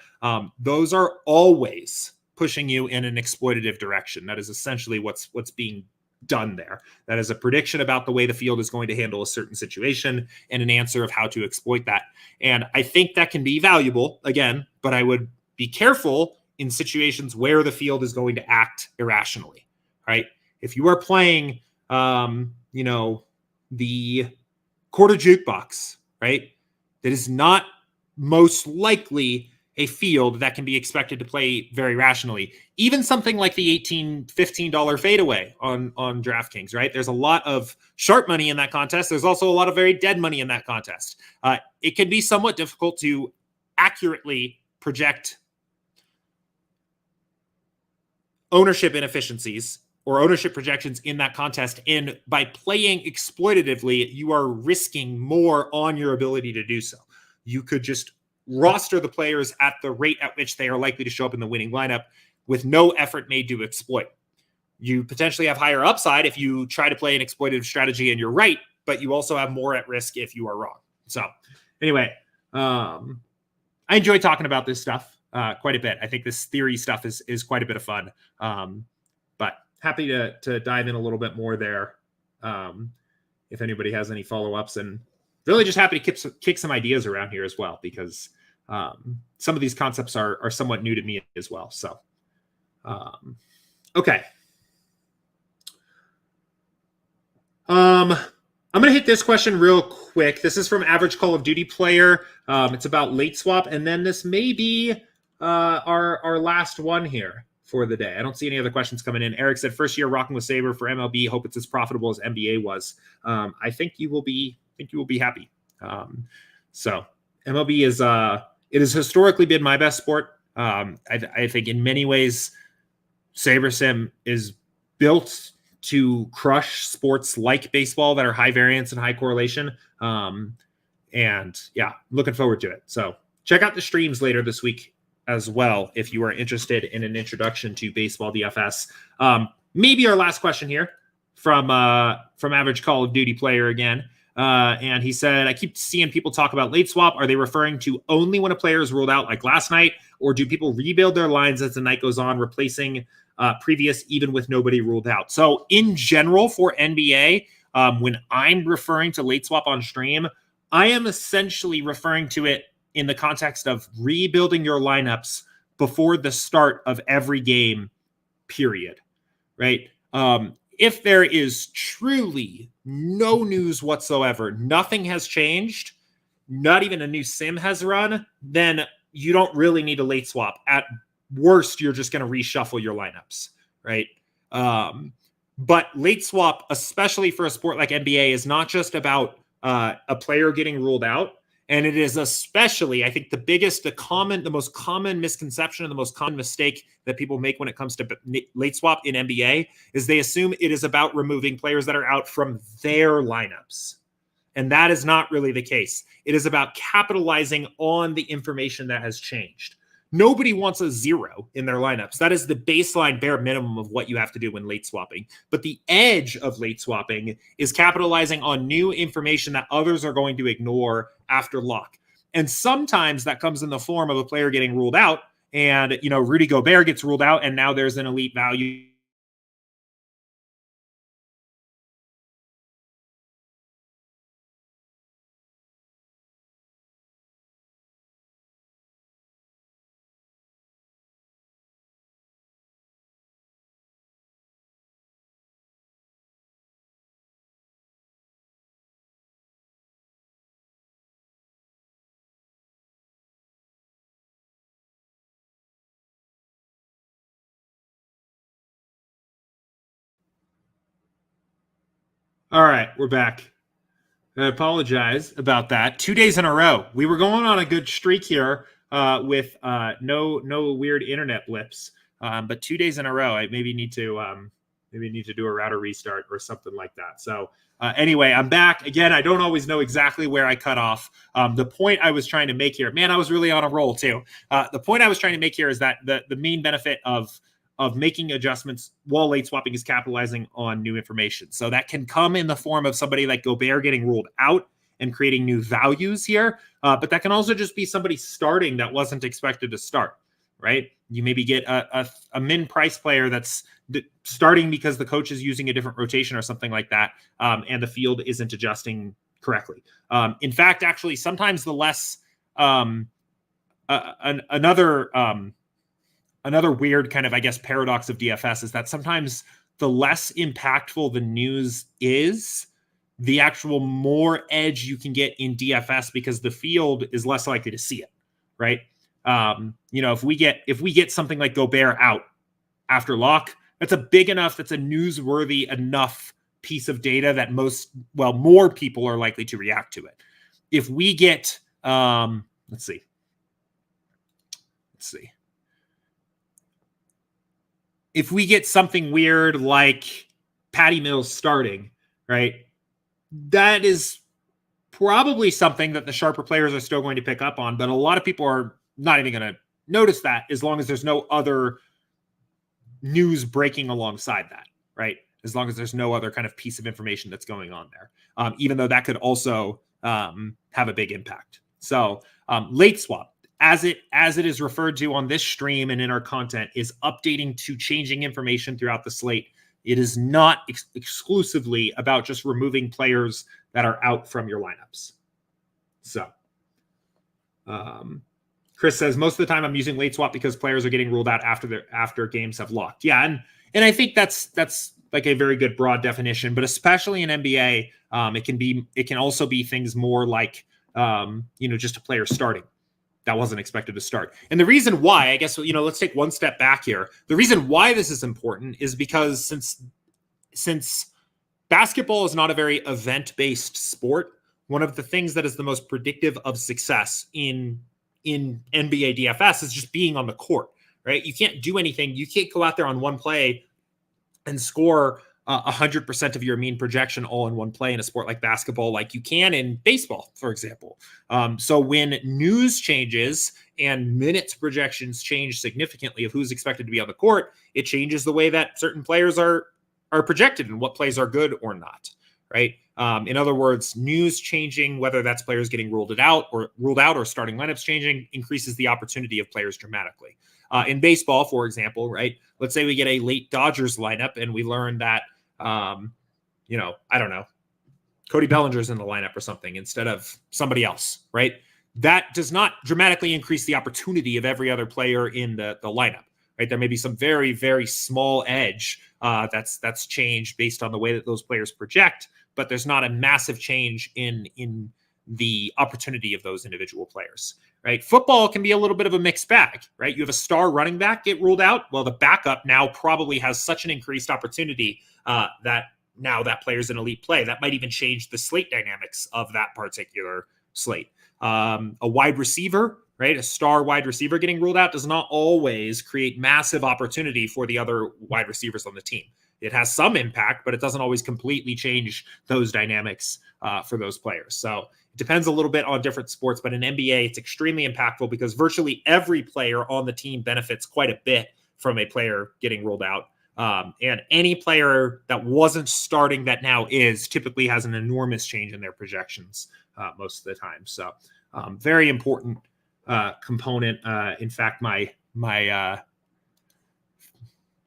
those are always pushing you in an exploitative direction. That is essentially what's being done there. That is a prediction about the way the field is going to handle a certain situation and an answer of how to exploit that. And I think that can be valuable, again, but I would be careful in situations where the field is going to act irrationally, right? If you are playing, the quarter jukebox, right? That is not most likely a field that can be expected to play very rationally. Even something like the $15 fadeaway on DraftKings, right? There's a lot of sharp money in that contest. There's also a lot of very dead money in that contest. It can be somewhat difficult to accurately project ownership inefficiencies or ownership projections in that contest. And by playing exploitatively, you are risking more on your ability to do so. You could just roster the players at the rate at which they are likely to show up in the winning lineup with no effort made to exploit. You potentially have higher upside if you try to play an exploitative strategy and you're right, but you also have more at risk if you are wrong. So anyway, I enjoy talking about this stuff quite a bit. I think this theory stuff is quite a bit of fun. But happy to dive in a little bit more there if anybody has any follow-ups, and really just happy to kick some ideas around here as well, because some of these concepts are somewhat new to me as well. So, okay. I'm going to hit this question real quick. This is from Average Call of Duty Player. It's about late swap, and then this may be our last one here for the day. I don't see any other questions coming in. Eric said, first year rocking with Saber for MLB. Hope it's as profitable as NBA was. I think you will be happy. So MLB is it has historically been my best sport. I think in many ways, SaberSim is built to crush sports like baseball that are high variance and high correlation. And yeah, looking forward to it. So check out the streams later this week as well if you are interested in an introduction to baseball DFS. Maybe our last question here from Average Call of Duty Player again. And he said, I keep seeing people talk about late swap. Are they referring to only when a player is ruled out like last night, or do people rebuild their lines as the night goes on, replacing previous even with nobody ruled out? So in general for NBA, when I'm referring to late swap on stream, I am essentially referring to it in the context of rebuilding your lineups before the start of every game, period, right? If there is truly no news whatsoever, nothing has changed, not even a new sim has run, then you don't really need a late swap. At worst, you're just going to reshuffle your lineups, right? But late swap, especially for a sport like NBA, is not just about a player getting ruled out. And it is especially, I think, the most common misconception and the most common mistake that people make when it comes to late swap in NBA is they assume it is about removing players that are out from their lineups. And that is not really the case. It is about capitalizing on the information that has changed. Nobody wants a 0 in their lineups. That is the baseline bare minimum of what you have to do when late swapping. But the edge of late swapping is capitalizing on new information that others are going to ignore after lock. And sometimes that comes in the form of a player getting ruled out, and Rudy Gobert gets ruled out, and now there's an elite value. All right, we're back. I apologize about that. 2 days in a row. We were going on a good streak here with no weird internet blips. But 2 days in a row, I maybe need to do a router restart or something like that. So anyway, I'm back again. I don't always know exactly where I cut off. The point I was trying to make here, man, I was really on a roll too. The point I was trying to make here is that the main benefit of making adjustments while late swapping is capitalizing on new information. So that can come in the form of somebody like Gobert getting ruled out and creating new values here. But that can also just be somebody starting that wasn't expected to start, right? You maybe get a min price player that's starting because the coach is using a different rotation or something like that, and the field isn't adjusting correctly. In fact, actually, sometimes the less another weird kind of, I guess, paradox of DFS is that sometimes the less impactful the news is, the actual more edge you can get in DFS because the field is less likely to see it, right? If we get something like Gobert out after lock, that's a newsworthy enough piece of data that more people are likely to react to it. If we get, let's see. If we get something weird like Patty Mills starting, right? That is probably something that the sharper players are still going to pick up on, but a lot of people are not even going to notice that as long as there's no other news breaking alongside that, right? As long as there's no other kind of piece of information that's going on there, even though that could also have a big impact. So late swap, as it is referred to on this stream and in our content, is updating to changing information throughout the slate. It is not exclusively about just removing players that are out from your lineups. So Chris says, most of the time I'm using late swap because players are getting ruled out after games have locked. Yeah, and I think that's like a very good broad definition, but especially in NBA, it can also be things more like just a player starting that wasn't expected to start. And the reason why, I guess, let's take one step back here. The reason why this is important is because since basketball is not a very event-based sport, one of the things that is the most predictive of success in NBA DFS is just being on the court, right? You can't do anything. You can't go out there on one play and score 100% of your mean projection all in one play in a sport like basketball, like you can in baseball, for example. So when news changes and minutes projections change significantly of who's expected to be on the court, it changes the way that certain players are projected and what plays are good or not, right? In other words, news changing, whether that's players getting ruled out or starting lineups changing, increases the opportunity of players dramatically. In baseball, for example, right? Let's say we get a late Dodgers lineup and we learn that, I don't know, Cody Bellinger's in the lineup or something instead of somebody else, right? That does not dramatically increase the opportunity of every other player in the lineup, right? There may be some very, very small edge that's changed based on the way that those players project, but there's not a massive change in the opportunity of those individual players, right? Football can be a little bit of a mixed bag, right? You have a star running back get ruled out. Well, the backup now probably has such an increased opportunity that now that player's an elite play. That might even change the slate dynamics of that particular slate. A wide receiver, right? A star wide receiver getting ruled out does not always create massive opportunity for the other wide receivers on the team. It has some impact, but it doesn't always completely change those dynamics for those players. So it depends a little bit on different sports, but in NBA, it's extremely impactful because virtually every player on the team benefits quite a bit from a player getting ruled out. And any player that wasn't starting that now is typically has an enormous change in their projections most of the time. So very important component. In fact, my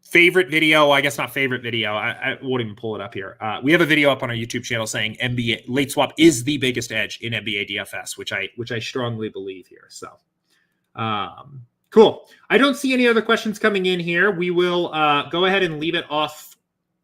favorite video, I guess not favorite video, I won't even pull it up here. We have a video up on our YouTube channel saying NBA late swap is the biggest edge in NBA DFS, which I strongly believe here. So cool. I don't see any other questions coming in here. We will go ahead and leave it off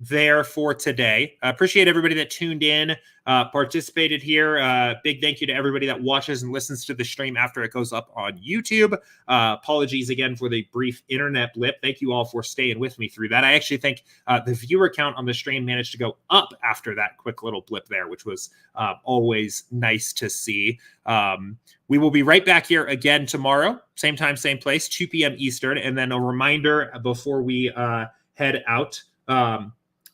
there for today. Appreciate everybody that tuned in, participated here. Big thank you to everybody that watches and listens to the stream after it goes up on YouTube. Apologies again for the brief internet blip. Thank you all for staying with me through that. I actually think the viewer count on the stream managed to go up after that quick little blip there, which was always nice to see. We will be right back here again tomorrow, same time, same place, 2 p.m. Eastern. And then a reminder before we head out.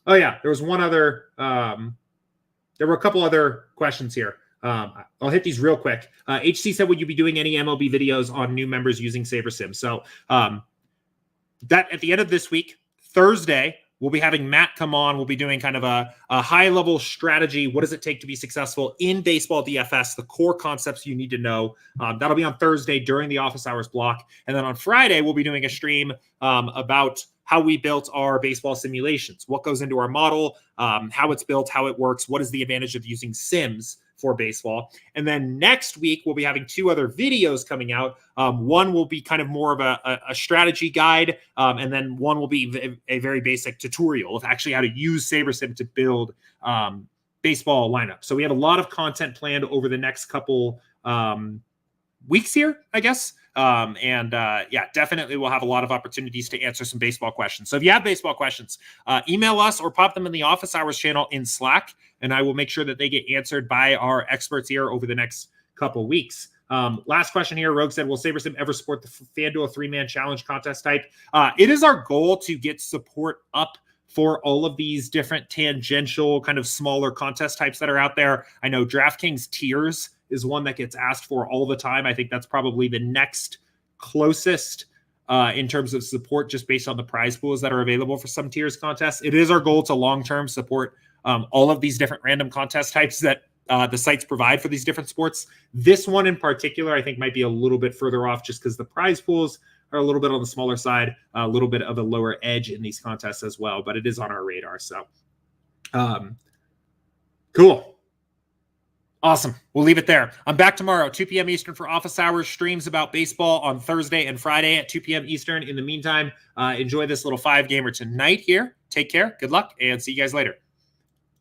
Oh yeah, there was one other, there were a couple other questions here. I'll hit these real quick. HC said, would you be doing any MLB videos on new members using SaberSim? So that at the end of this week, Thursday, we'll be having Matt come on. We'll be doing kind of a high-level strategy. What does it take to be successful in baseball DFS? The core concepts you need to know. That'll be on Thursday during the office hours block. And then on Friday, we'll be doing a stream about how we built our baseball simulations, what goes into our model, how it's built, how it works, what is the advantage of using sims for baseball. And then next week, we'll be having 2 other videos coming out. One will be kind of more of a strategy guide, and then one will be a very basic tutorial of actually how to use SaberSim to build baseball lineup. So we have a lot of content planned over the next couple weeks here, I guess. Yeah, definitely we'll have a lot of opportunities to answer some baseball questions. So if you have baseball questions, email us or pop them in the Office Hours channel in Slack, and I will make sure that they get answered by our experts here over the next couple weeks. Last question here. Rogue said, will SaberSim ever support the FanDuel 3-man challenge contest type? It is our goal to get support up for all of these different tangential kind of smaller contest types that are out there. I know DraftKings tiers is one that gets asked for all the time. I think that's probably the next closest in terms of support, just based on the prize pools that are available for some tiers contests. It is our goal to long-term support all of these different random contest types that the sites provide for these different sports. This one in particular, I think, might be a little bit further off just because the prize pools are a little bit on the smaller side, a little bit of a lower edge in these contests as well, but it is on our radar. So cool. Awesome. We'll leave it there. I'm back tomorrow, 2 p.m. Eastern for Office Hours, streams about baseball on Thursday and Friday at 2 p.m. Eastern. In the meantime, enjoy this little 5-gamer tonight here. Take care. Good luck, and see you guys later.